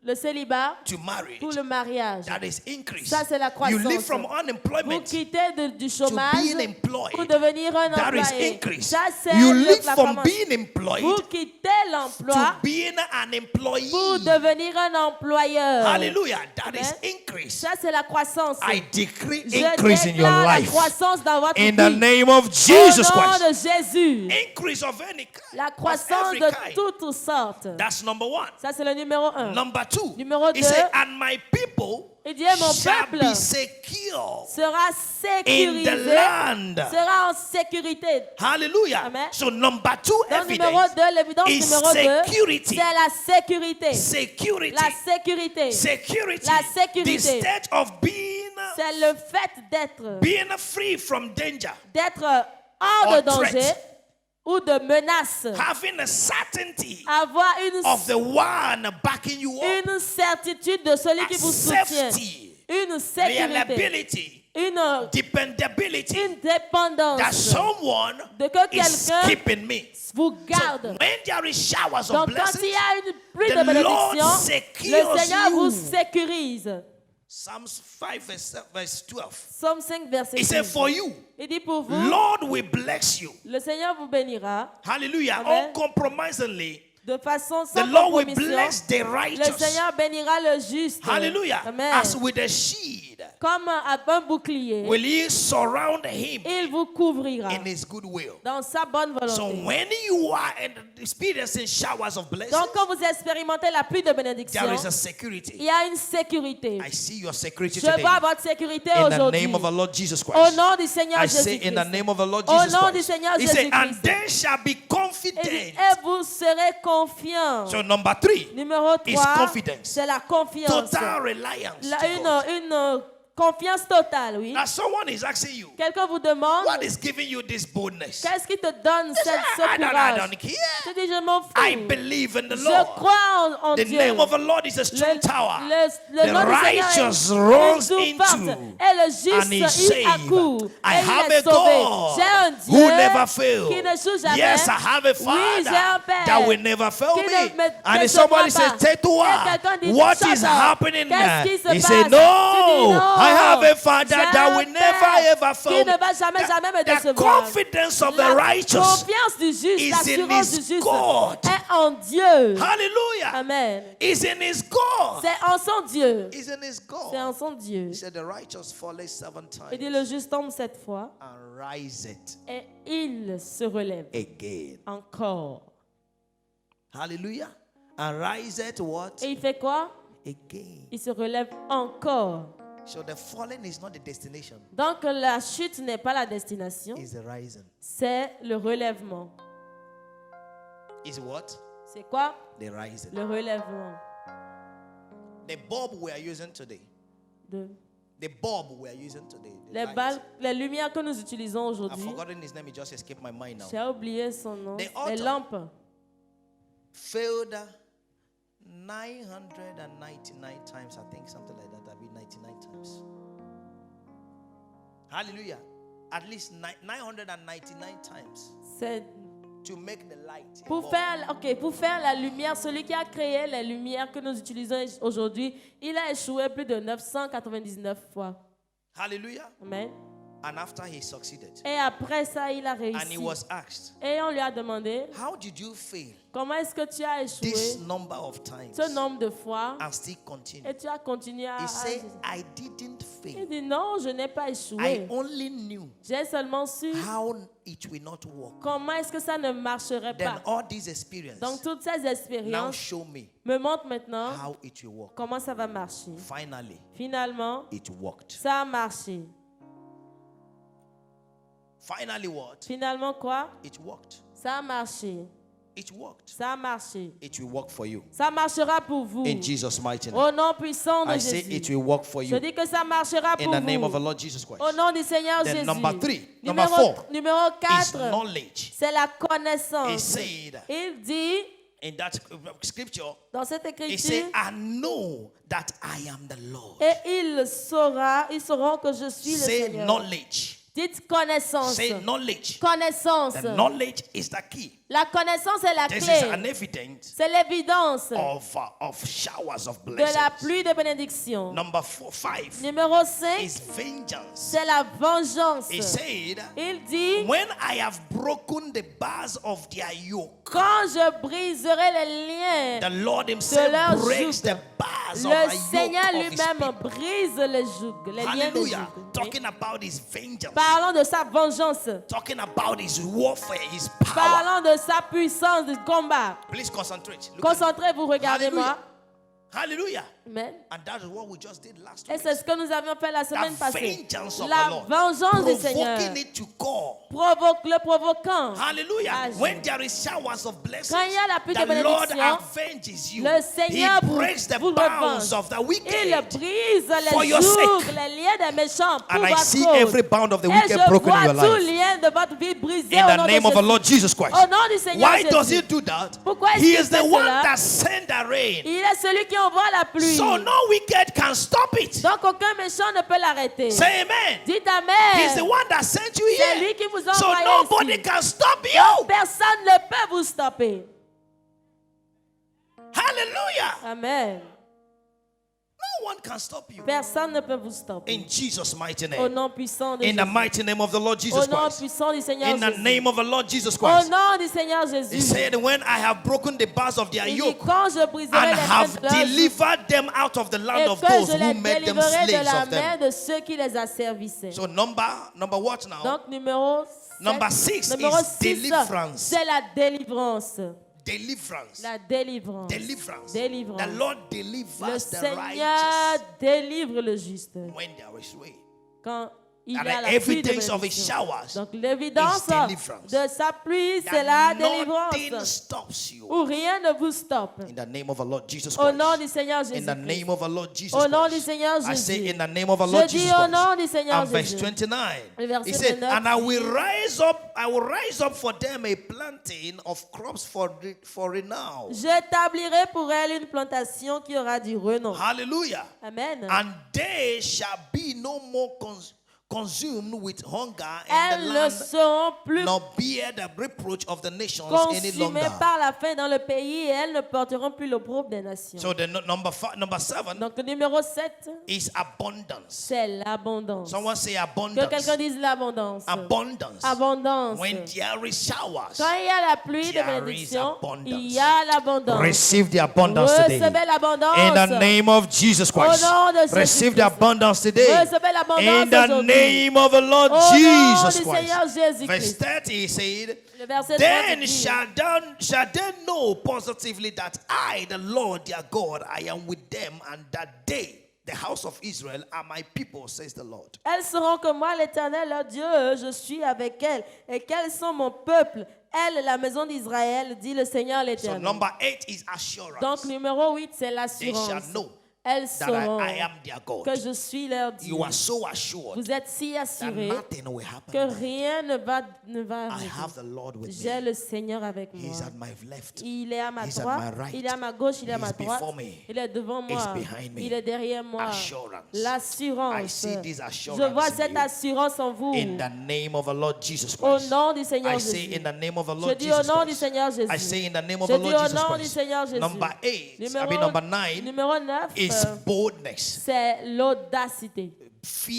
le célibat to marriage. pour le mariage. That is increase. Ça, c'est la You croissance. leave from Vous unemployment quittez du chômage being employed. pour devenir un That is employé. increase. Ça, c'est You live la from croissance. being employed Vous quittez to l'emploi being an employee. pour devenir un employeur. Hallelujah. That is Amen. increase. Ça, c'est la croissance. I decree Je increase in your déclare la life. croissance dans votre In vie. the name of Jesus Au nom Christ. de Jésus. Increase of any kind. La Of croissance every de kind. toutes sortes. That's number 1. Ça, c'est le numéro 1. Number 2. Numéro He 2. said, and my people Il dit, mon shall peuple be secure sera in the sécurisé, land. sera en sécurité. Hallelujah. Amen. So number 2 Donc, numéro evidence 2, l'évidence is numéro 2, security. c'est la sécurité. Security. La sécurité. Security. La sécurité. The state of C'est le fait being free from danger. d'être hors de Or danger threat. ou de menace. Having a certainty Avoir of the one backing you up. une certitude de celui qui A vous soutient. safety. Une sécurité. Reliability. Une Dependability. That dépendance. someone De que is quelqu'un keeping me. vous So garde. when there is showers of Donc quand blessings, il y a une pluie the de bénédiction, Lord le secures Seigneur you. vous sécurise. Psalms 5 verse 12. Psaume 5, verset He said, 12. for you, Il dit pour vous, Lord will bless you. le Seigneur vous bénira Hallelujah. Amen. Uncompromisingly, de façon the sans Lord will compromission. bless the Le righteous. Seigneur bénira le juste. Hallelujah. Amen. As with a shield, Comme un bouclier, will he surround him il vous couvrira in his good will. dans sa bonne So volonté. when you are experiencing showers of blessings, Donc quand vous expérimentez la pluie de bénédiction, there is a il security. y a une sécurité. I see your security Je today. vois votre sécurité In the aujourd'hui. name of the Lord Jesus Au Christ. nom du Seigneur I say in the Jésus-Christ. name of the Lord Au Jesus nom du Christ. Seigneur He said, and Jésus-Christ. they shall be Il dit, confident. et vous serez confiants. So number 3, Numéro is 3, confidence. c'est la confiance. Total reliance La- to God. une Confiance totale, oui. Now someone is asking you, Quelqu'un vous demande, what is giving you this boldness? qu'est-ce qui te donne ce I courage? don't care. Tu dis, je m'en fous. I believe in the Je Lord. crois en The Dieu. name of the Lord is a strong tower. Le The nom du Seigneur righteous est runs une tour forte. into Et le and juste is y saved. accourt. I Et il have est a sauvé. God J'ai un Dieu who never fails. qui ne joue jamais. Yes, I have a Oui, j'ai un Father Père that will never fail qui me. ne me And if décevra somebody pas. says, Tetua, Et quelqu'un dit, what shut is up. happening Qu'est-ce there? qui se He passe? said, Tu dis, no, non. I have a Father J'ai that un will never Père ever qui fail ne me. va jamais me The décevoir. confidence of the La righteous confiance du juste, is in l'assurance his du juste God. est en Dieu. Hallelujah. Amen. Is in his God. C'est en son Dieu. Is in his C'est en God. son Dieu. He said, the righteous falleth 7 Il dit times le juste tombe 7 fois and riseth et il se relève again. encore. Hallelujah. And riseth what? Et il fait quoi? Again. Il se relève encore. So the falling is not the destination, Donc la chute n'est pas la destination, it's the rising. c'est le relèvement. Is what? C'est quoi? The rising. Le relèvement. The bulb we are using today. De The bulb we are using today. The les, light. les lumières que nous utilisons I've aujourd'hui, forgotten his name, it just escaped my mind now. j'ai oublié son nom. The Les altar. lampes. Failed 999 times, I think, something like that. That'd be 99 times. Hallelujah. At least 999 times C'est to make the light. pour faire la lumière, celui qui a créé les lumières que nous utilisons aujourd'hui, il a échoué plus de 999 fois. Hallelujah. Amen. And after he succeeded, Et après ça, il a and he réussi. was asked, Et on lui a demandé, how did you fail comment est-ce que tu as this échoué number of times ce nombre de fois and still continue? et tu as continué à... He said, I didn't Il fail. dit non, je n'ai pas I échoué. only knew J'ai seulement su how it will not work. comment est-ce que ça ne marcherait Then pas. all these experiences Donc toutes ces now expériences show me me montrent maintenant how it will work. comment ça va marcher. Finally, Finalement, it worked. ça a marché. Finally, what? Finalement quoi? It worked. Ça a marché. It worked. Ça a marché. It will work for you. Ça marchera pour vous. In Jesus' mighty name. Au nom puissant de I say it Jésus. will work for Je you. dis que ça marchera In pour the name of the vous. Lord Jesus Christ. Au nom du Seigneur Then Jésus. number 3, number 4 Numéro is 4, knowledge. c'est la He connaissance. said Il dit in that scripture, dans cette he écriture, said, I know that I am the Lord. et ils sauront que je suis le Say Seigneur. knowledge. Dites connaissance. Say knowledge. Connaissance. The knowledge is the key. La connaissance est la This is an clé. evidence C'est l'évidence of showers of de la blessings. pluie de bénédiction. Number 5 Numéro 5, is vengeance. c'est la vengeance. He said, Il dit, when I have broken the bars of their yoke, quand je briserai les liens, the Lord himself leur breaks joug. the bars of le the Seigneur yoke of his lui-même people. brise les jougs, les liens des Hallelujah. jougs. Talking about his vengeance. Parlons de sa vengeance. Talking about his warfare, his power. Parlons de sa puissance de combat. Please concentrate. Look at Concentrez-vous, regardez-moi. Hallelujah. Amen. And that is what we just did last Et week. c'est ce que nous avions fait la semaine The passée. vengeance of the La Lord. vengeance du Seigneur. Provoking it to go. Le provoquant. Hallelujah. Agir. When there is showers of blessings, Quand il y a la pluie de the Lord bénédiction, avenges you. le Seigneur He breaks the vous bounds revanche. of the wicked. Il brise For les your jougs, sake. les liens des méchants pour And I votre see cause. every bound of the Et wicked je broken in vois your tout life. lien de votre vie brisé In au the nom de name of the Jésus. Lord Jesus Christ. Au nom du Seigneur Why does Jésus. he do that? Pourquoi est-ce He qu'il is the fait one cela? that sent the rain. Il est celui qui envoie la pluie. So no wicked can stop it. Donc aucun méchant ne peut l'arrêter. Say amen. Dites Amen. He's the one that sent you C'est here. lui qui vous a So envoyé nobody ici. can stop you. Personne ne peut vous stopper. Hallelujah. Amen. No one can stop you. Personne ne peut vous stopper. In Jesus' mighty Au name. nom puissant de In the Jésus. mighty name of the Lord Au Jesus nom Christ. puissant du Seigneur In the Jésus. name of the Lord Jesus Au Christ. nom du Seigneur He Jésus. said, when I have broken the bars of their Il dit, yoke quand je briserai and les have chaînes de leur joug, delivered them out of the land et of que those je who les made them délivrerai de slaves la of them. main de ceux qui les asservissaient. So number what now? Donc numéro Number 6 numéro is 6, deliverance. c'est la délivrance. Deliverance. La délivrance. Deliverance. Délivrance. The Lord Le delivers the Seigneur righteous délivre le juste when there is way. quand il y And a the la pluie de evidence of his bénédiction. showers Donc l'évidence is deliverance. de sa pluie, c'est la that nothing délivrance. stops you. Où rien ne vous stoppe. In the name of our Lord Jesus Au nom Christ. du Seigneur In the Jésus-Christ. name of our Lord Jesus Au nom du Christ. Seigneur I say Jésus. in the name of our Je Lord dis Jesus au nom du Christ. Seigneur And verse Jésus. 29. Le verset He said, 29 and I will dit, rise up for them a planting of crops for renown. j'établirai pour elle une plantation qui aura du renom. Hallelujah. Amen. And they shall be no more consumed with hunger in Elles the ne land, seront plus nor bear the reproach of the nations any consumées longer. par la faim dans le pays et elles ne porteront plus l'opprobre des nations. So the number 7 Donc le numéro 7, is abundance. c'est l'abondance. Someone say Que abundance. quelqu'un dise l'abondance. Abundance. Abondance. When there is showers, Quand il y a la pluie de there is bénédiction, abundance. il y a l'abondance. receive the abundance today. Recevez l'abondance. In the name of Jesus Christ. Au nom de Jésus-Christ. Receive the abundance today. Recevez l'abondance In the aujourd'hui. name of the Lord Au nom Jesus du Christ. Seigneur Verse Jésus-Christ. 30 he said, Le verset 30 then dit, shall they know positively that I, the Lord their God, I am with them, and that they, the house of Israel, are my people, says the Lord. elles sauront que moi, l'Éternel, leur Dieu, je suis avec elles, et qu'elles sont mon peuple. Elle, la maison d'Israël, dit le Seigneur So l'Éternel. number 8 is assurance. Donc, numéro 8, c'est They l'assurance. shall know Elles that sauront I am their God. que je suis leur Dieu. You are so assured Vous êtes si that assurés nothing will happen. que rien ne va I arriver. have the Lord with J'ai me. le Seigneur avec He moi. is at my left. Il est à ma He's at droite, my right. il est à ma gauche, il est à He ma is droite, before me. il est devant moi, behind me. il est derrière moi. Assurance. L'assurance. I see this assurance Je vois in cette you. assurance en vous. In the name of the Lord Jesus Au Christ. nom du Seigneur I say Jésus. in the name of the Je Lord dis au Jesus nom du Christ. Seigneur I Jésus. say in the name of Je the dis Lord au Jesus nom du Christ. Seigneur Jésus. Number 8, Numéro number 9 Numéro 9, is boldness, c'est l'audacité.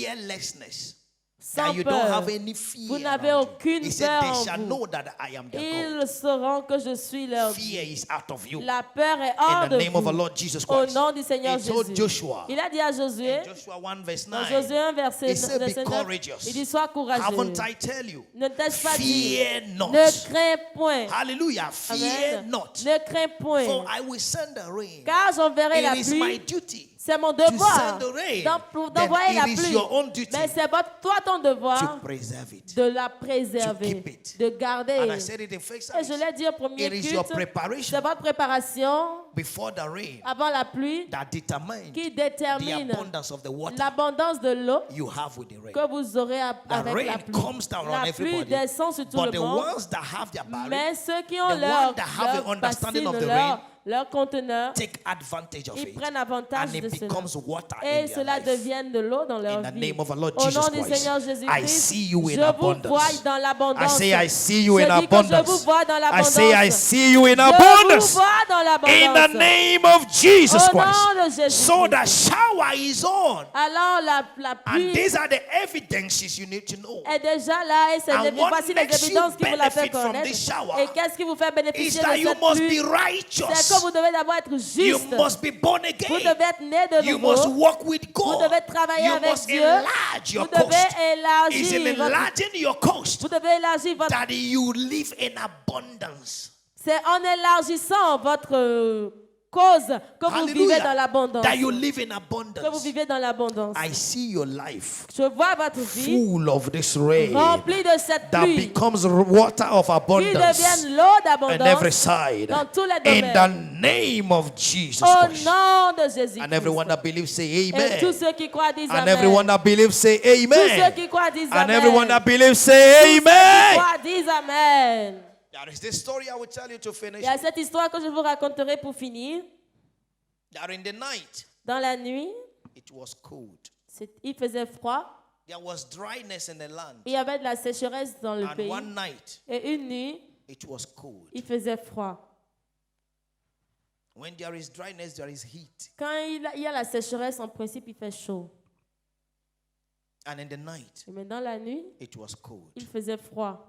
fearlessness. Sans That you don't peur. have any fear. Vous n'avez around you. aucune He said, peur they en shall vous. know that I am their God. Ils sauront que je suis leur Dieu. Fear is out of you. La peur est hors In the de name of the vous. Lord Jesus Au Christ. nom du Seigneur He told Jésus. Joshua, Il a dit à Josué, in Joshua 1 verse dans 9, Josué 1, verset he said, be 9, courageous. il dit, sois courageux. Haven't I tell you? Ne t'ai-je pas dit, Fear not. ne crains point. Hallelujah. Fear Amen. not. Ne crains point. For I will send the rain. Car j'enverrai la It is my pluie. duty C'est mon to devoir send the rain. d'envoyer la Then it is pluie. your own duty Mais c'est toi ton devoir to preserve it. de la To préserver, keep it. de garder. And I said it in first Et je service. l'ai dit au premier It is your culte, preparation c'est votre préparation before the rain avant la pluie that determines qui the détermine abundance of the water l'abondance de l'eau you have with the rain. que vous aurez The avec la rain pluie. comes down on La pluie everybody. descend sur tout But le the monde. ones that have their barrel Mais ceux qui ont the leur one that have an understanding of the bassine, rain, leur conteneur, take advantage of ils it. prennent avantage And de it cela. becomes water Et in their cela life. devienne de l'eau dans leur In the vie. name of our Lord Au Jesus nom du Christ, Seigneur I Jésus-Christ, see you in je vous abundance. vois dans I l'abondance. say I see you in Je dis que je vous abundance. vois dans I l'abondance. say I see you in Je vous abundance. vois dans l'abondance. In the name of Jesus Au nom Christ. de Jésus-Christ. So the shower is on. Alors la And pluie these are the evidences you need to know. est déjà là et And what voici les makes you évidences qui vous la fait benefit from connaître. this shower Et qu'est-ce qui vous fait Is bénéficier de that you cette must pluie? be C'est righteous. que vous devez d'abord être You juste. must be born Vous again. devez être né de You nouveau. must walk with Vous God. devez travailler You avec must Dieu. enlarge your Vous devez coast. Is in élargir votre... enlarging your coast Vous devez élargir votre... that you live in abundance. C'est en élargissant votre cause que vous vivez dans l'abondance. That you live in Que vous abundance. vivez dans l'abondance. I see your life Je vois votre vie full of this rain remplie de cette that pluie becomes water of qui abundance devienne l'eau on every d'abondance side. dans tous les In the domaines. name of Jesus Au Christ. nom de Jésus. And everyone that believes say Et tous amen. ceux qui croient disent And Amen. everyone that believes say Tous ceux amen. qui croient disent And Amen. everyone that believes say Tous ceux qui amen. croient disent Amen. There is this story I will tell you to finish. Il y a cette histoire que je vous raconterai pour finir. That in the night Dans la nuit, it was cold. il faisait froid. There was dryness in the land. Il y avait de la sécheresse dans le And pays. one night Et une nuit, it was cold. il faisait froid. When there is dryness, there is heat. Quand il y a la sécheresse, en principe, il fait chaud. And in the night Mais dans la nuit, it was cold. il faisait froid.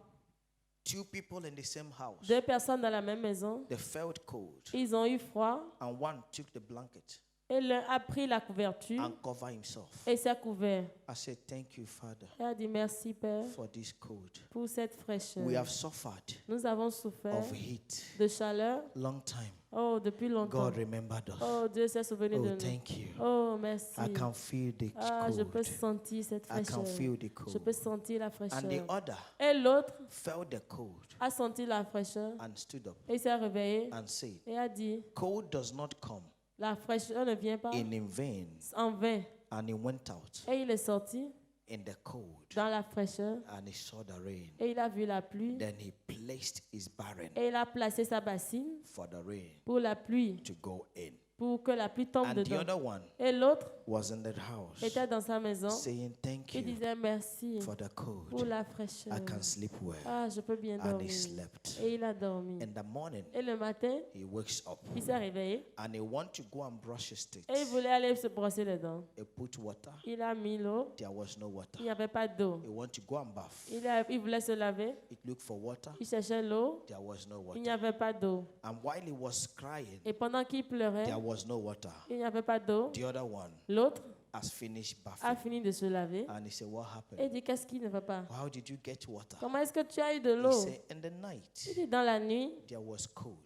Two people in the same house. Deux personnes dans la même maison, They felt cold. ils ont eu froid. And one took the blanket Et l'un a pris la couverture and covered himself. et s'est couvert. I said, thank you, Father, Et a dit merci, Père, for this cold. pour cette fraîcheur. We have suffered Nous avons souffert of heat de chaleur long time. Oh, depuis longtemps. God remembered us. Oh, Dieu s'est souvenu de Oh, nous. thank you. Oh, merci. I can feel the Ah, je peux cold. sentir cette I can fraîcheur. feel the Je cold. peux sentir la And the fraîcheur. other Et l'autre felt the cold a senti la fraîcheur and stood up et s'est réveillé and said, et a dit, cold does not come la fraîcheur ne vient pas in vain. en vain. And he went out Et il est sorti in the cold dans la fraîcheur and he saw the rain. et il a vu la pluie Then he placed his barren et il a placé sa bassine for the rain pour la pluie, to go in. pour que la pluie tombe And the dedans. other one Et l'autre was in the house était dans sa maison. saying, thank Il you disait merci for the pour cold. la fraîcheur. I can sleep well. Ah, je peux bien And he dormir. slept. Et il a dormi. In the morning, Et le matin, he wakes up il s'est réveillé and he want to go and brush his teeth. et il voulait aller se brosser les dents. He put water. Il a mis l'eau. There was no water. Il n'y avait pas d'eau. He want to go and bath. Il voulait se laver. He looked for water. Il cherchait l'eau. There was no Il n'y water. avait pas d'eau. And while he was crying, Et pendant qu'il pleurait, there was no water. il n'y avait pas d'eau. The other one L'autre has finished a bathing. fini de se laver And he said, what et happened? dit qu'est-ce qui ne va pas? How did you get water? Comment est-ce que tu as eu de He l'eau? said, in the night, Il dit dans la nuit, there was cold.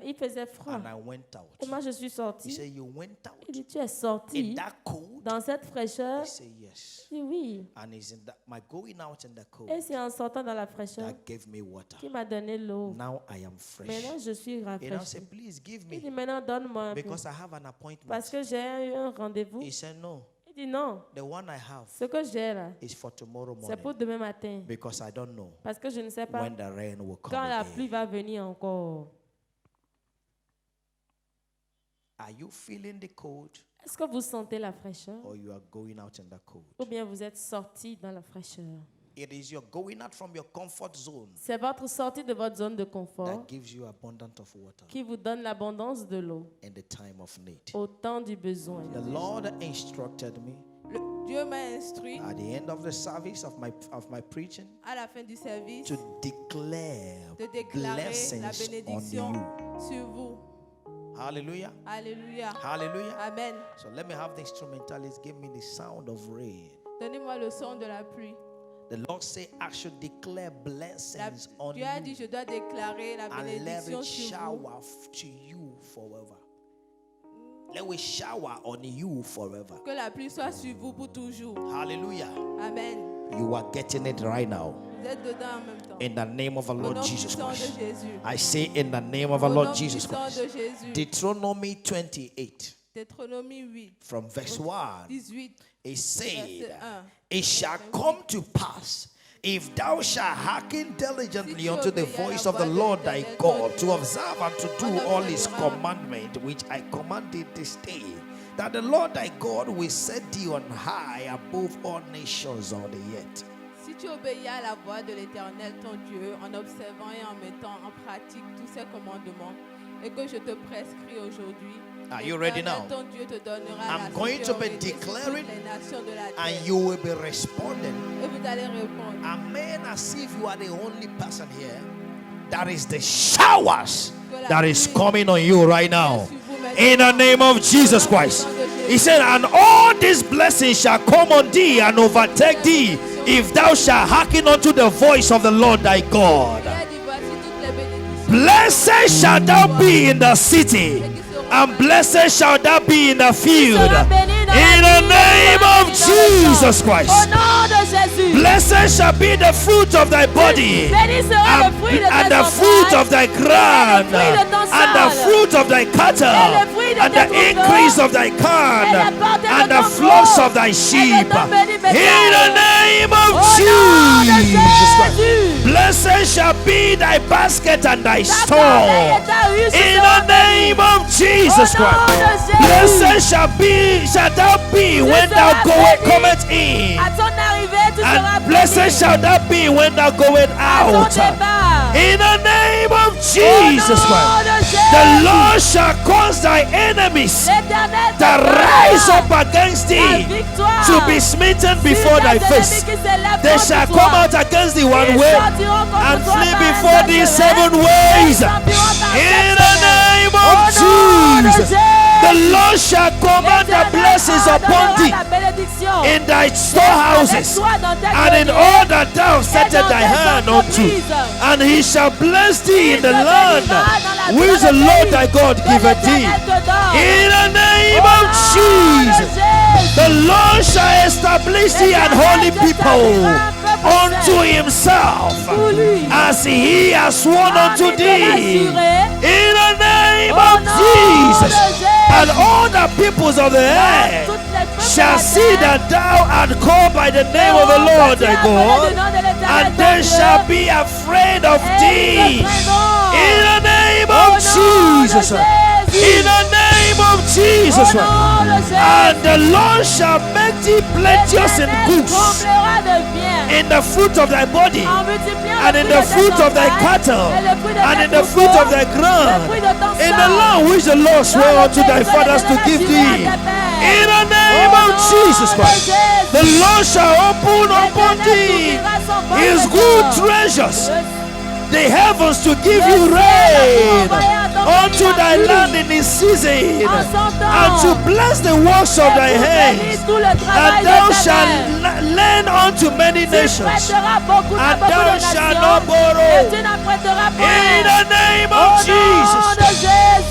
il faisait froid. And I went Et out. moi je suis He sortie. said, you went Il out dit tu es in sorti that cold? dans cette fraîcheur? He said, yes. Il dit oui. And it's in that, my going out in the cold Et c'est en sortant dans la fraîcheur that gave me water. qu'il m'a donné l'eau. Now I am fresh. Maintenant je suis And I rafraîchie. said, please give Il dit me, maintenant donne-moi un peu. because I have an appointment. Parce que j'ai eu un rendez-vous. He said, no, Il dit non. the one I have Ce que j'ai là, is for tomorrow c'est pour morning, demain matin. because I don't know Parce que je ne sais pas when the rain will come quand la pluie again. va venir encore. Are you feeling the cold, Est-ce que vous sentez la fraîcheur? or you are going out in the cold? Ou bien vous êtes sorti dans la fraîcheur? It is your going out from your comfort zone C'est votre sortie de votre zone de confort that gives you abundance of water qui vous donne l'abondance de l'eau in the time of need. au temps du besoin. The Lord instructed me Dieu m'a instruit at the end of the service of my preaching à la fin du service to declare de déclarer la blessings on bénédiction you. sur vous. Hallelujah. Alléluia. Hallelujah. Amen. So let me have the instrumentalist give me the sound of rain. Donnez-moi le son de la pluie. The Lord say I should declare blessings on Dieu a dit, you je dois déclarer la and let bénédiction it sur vous. shower to you forever. Let it shower on you forever. Que la pluie soit sur vous pour toujours. Hallelujah. Amen. You are getting it right now. Vous êtes dedans en même temps. In the name of our Au Lord nom Jesus puissant de Christ. Jésus. I say in the name of our Au Lord nom Jesus puissant Christ. de Jésus. Deuteronomy 28 Deutéronomie 8, from verse 1. 18. It said, Verset 1. it shall come to pass if thou shalt hearken diligently unto the voice of the Lord thy God, to observe and to do all his commandment which I command thee this day, that the Lord thy God will set thee on high above all nations on the earth. Si tu obéis à la voix de l'Éternel ton Dieu en observant et en mettant en pratique tous ses commandements et que je te prescris aujourd'hui, Are you ready l'Éternel now? ton Dieu te donnera I'm la going to be sécurité sur declaring, toutes les nations de la terre. and you will be responding. Et vous allez répondre. Amen, as if you are the only person here. That is the showers that is coming on you right now. In the name of Jesus Christ. He said, and all these blessings shall come on thee and overtake thee, if thou shalt hearken unto the voice of the Lord thy God. Il a dit, voici toutes les bénédictions. Blessed shalt thou be in the city, and blessed shalt thou be in the field. In the name of Jesus Au Christ. nom de Jésus. Blessed shall be the fruit of thy body, Béni sera le fruit de and tes the fruit entrailles, of thy ground, fruit de ton and the sol, fruit of thy cattle, le fruit de and tes the troupeaux, increase of thy corn, et les portées de and ton the flocks gros, of thy et sheep. de ton béni bétail. In the name of Au nom de Jesus Christ. Jésus. Blessed shall be thy basket and thy Ta store. corbeille et ta ruche In seront the name of Jesus Au nom Christ. de Jésus. Blessed shall thou be when thou seras cometh in. À ton arrivée, tu seras And blessed béni. shall thou be when thou goest À ton out. départ. In the name of Au Jesus nom Christ. de The Jésus. Lord shall cause thy enemies L'Éternel that te rise donnera up against la thee victoire to be smitten sur before tes thy ennemis face. qui s'élèvent They contre shall toi. come out against thee one Ils way sortiront contre and toi flee par un before seul thee chemin. seven Ils ways. sortiront par In sept the chemins. name Au of nom de Jesus. The Lord shall command the L'Éternel blessings upon ordonnera thee la bénédiction in thy avec storehouses toi dans tes and in greniers all that thou et settest dans thy tes hand unto. entreprises. And he shall bless thee in Il the te land bénira dans la which the Lord thy God giveth thee. In the name of Jesus, the Lord shall establish thee an holy people unto himself, as he has sworn unto thee. In the name of Jesus, and all the peoples of the earth shall see that thou art called by the name of the Lord thy God, and they shall be afraid of thee. In the name of Jesus. In the name of Jesus. And the Lord shall make thee plenteous in goods, in the fruit of thy body, and in the fruit of thy cattle, and in the fruit of thy ground, in the land which the Lord swore unto thy fathers to give thee. In the name of Jesus Christ, the Lord shall open upon thee his good treasures, the heavens, to give you rain unto thy land in this season, and to bless the works of thy hands. And thou shalt lend unto many nations, and thou shalt not borrow. In the name of Jesus,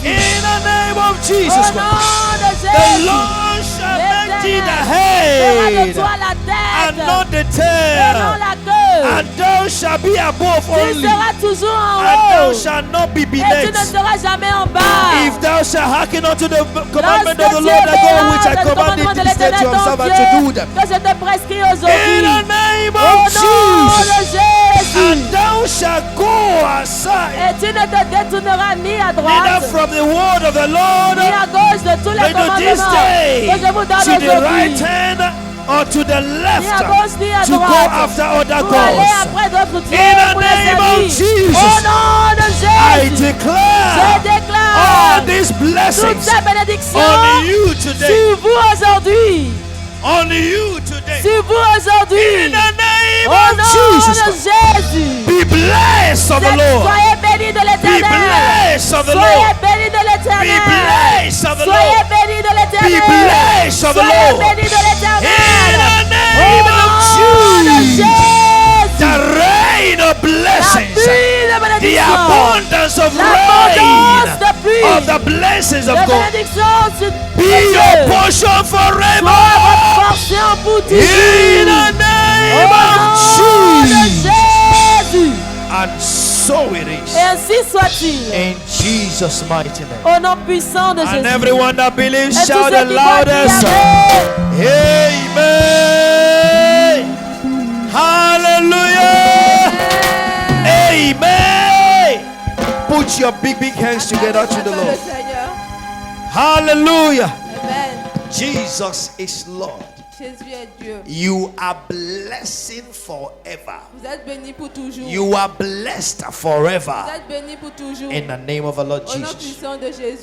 in the name of Jesus Christ, the Lord shall make thee the head and not the tail, and thou shalt be above only, and thou shalt not be beneath. If thou shalt hearken unto the commandment of the Lord thy God, which I commanded this day to observe and to do them. In the name of Jesus, and thou shalt go aside, neither from the word of the Lord, neither this day to the right hand or to the left, to go after other gods. In the name of Jesus, I declare all these blessings on you today. On you today. In the name of Jesus, be blessed of the Lord. Be blessed of the Lord. Be blessed of the Lord. Be blessed of the Lord. In the name of Jesus, the rain of blessings, the abundance of rain of the blessings of God, be your portion forever. In the name of Jesus. And so it is. Et ainsi soit-il. In Jesus' mighty name. Au nom puissant de Jésus. And everyone that believes, Et shout tous ceux the qui croient loudest. qu'il y Amen. Hallelujah. Amen. Put your big hands together to the Lord. Hallelujah. Amen. Jesus is Lord. Jésus est Dieu. You are blessing forever. Vous êtes bénis pour toujours. You are blessed forever. Vous êtes bénis pour toujours. In the name of the Lord Au nom Jesus. puissant de Jésus.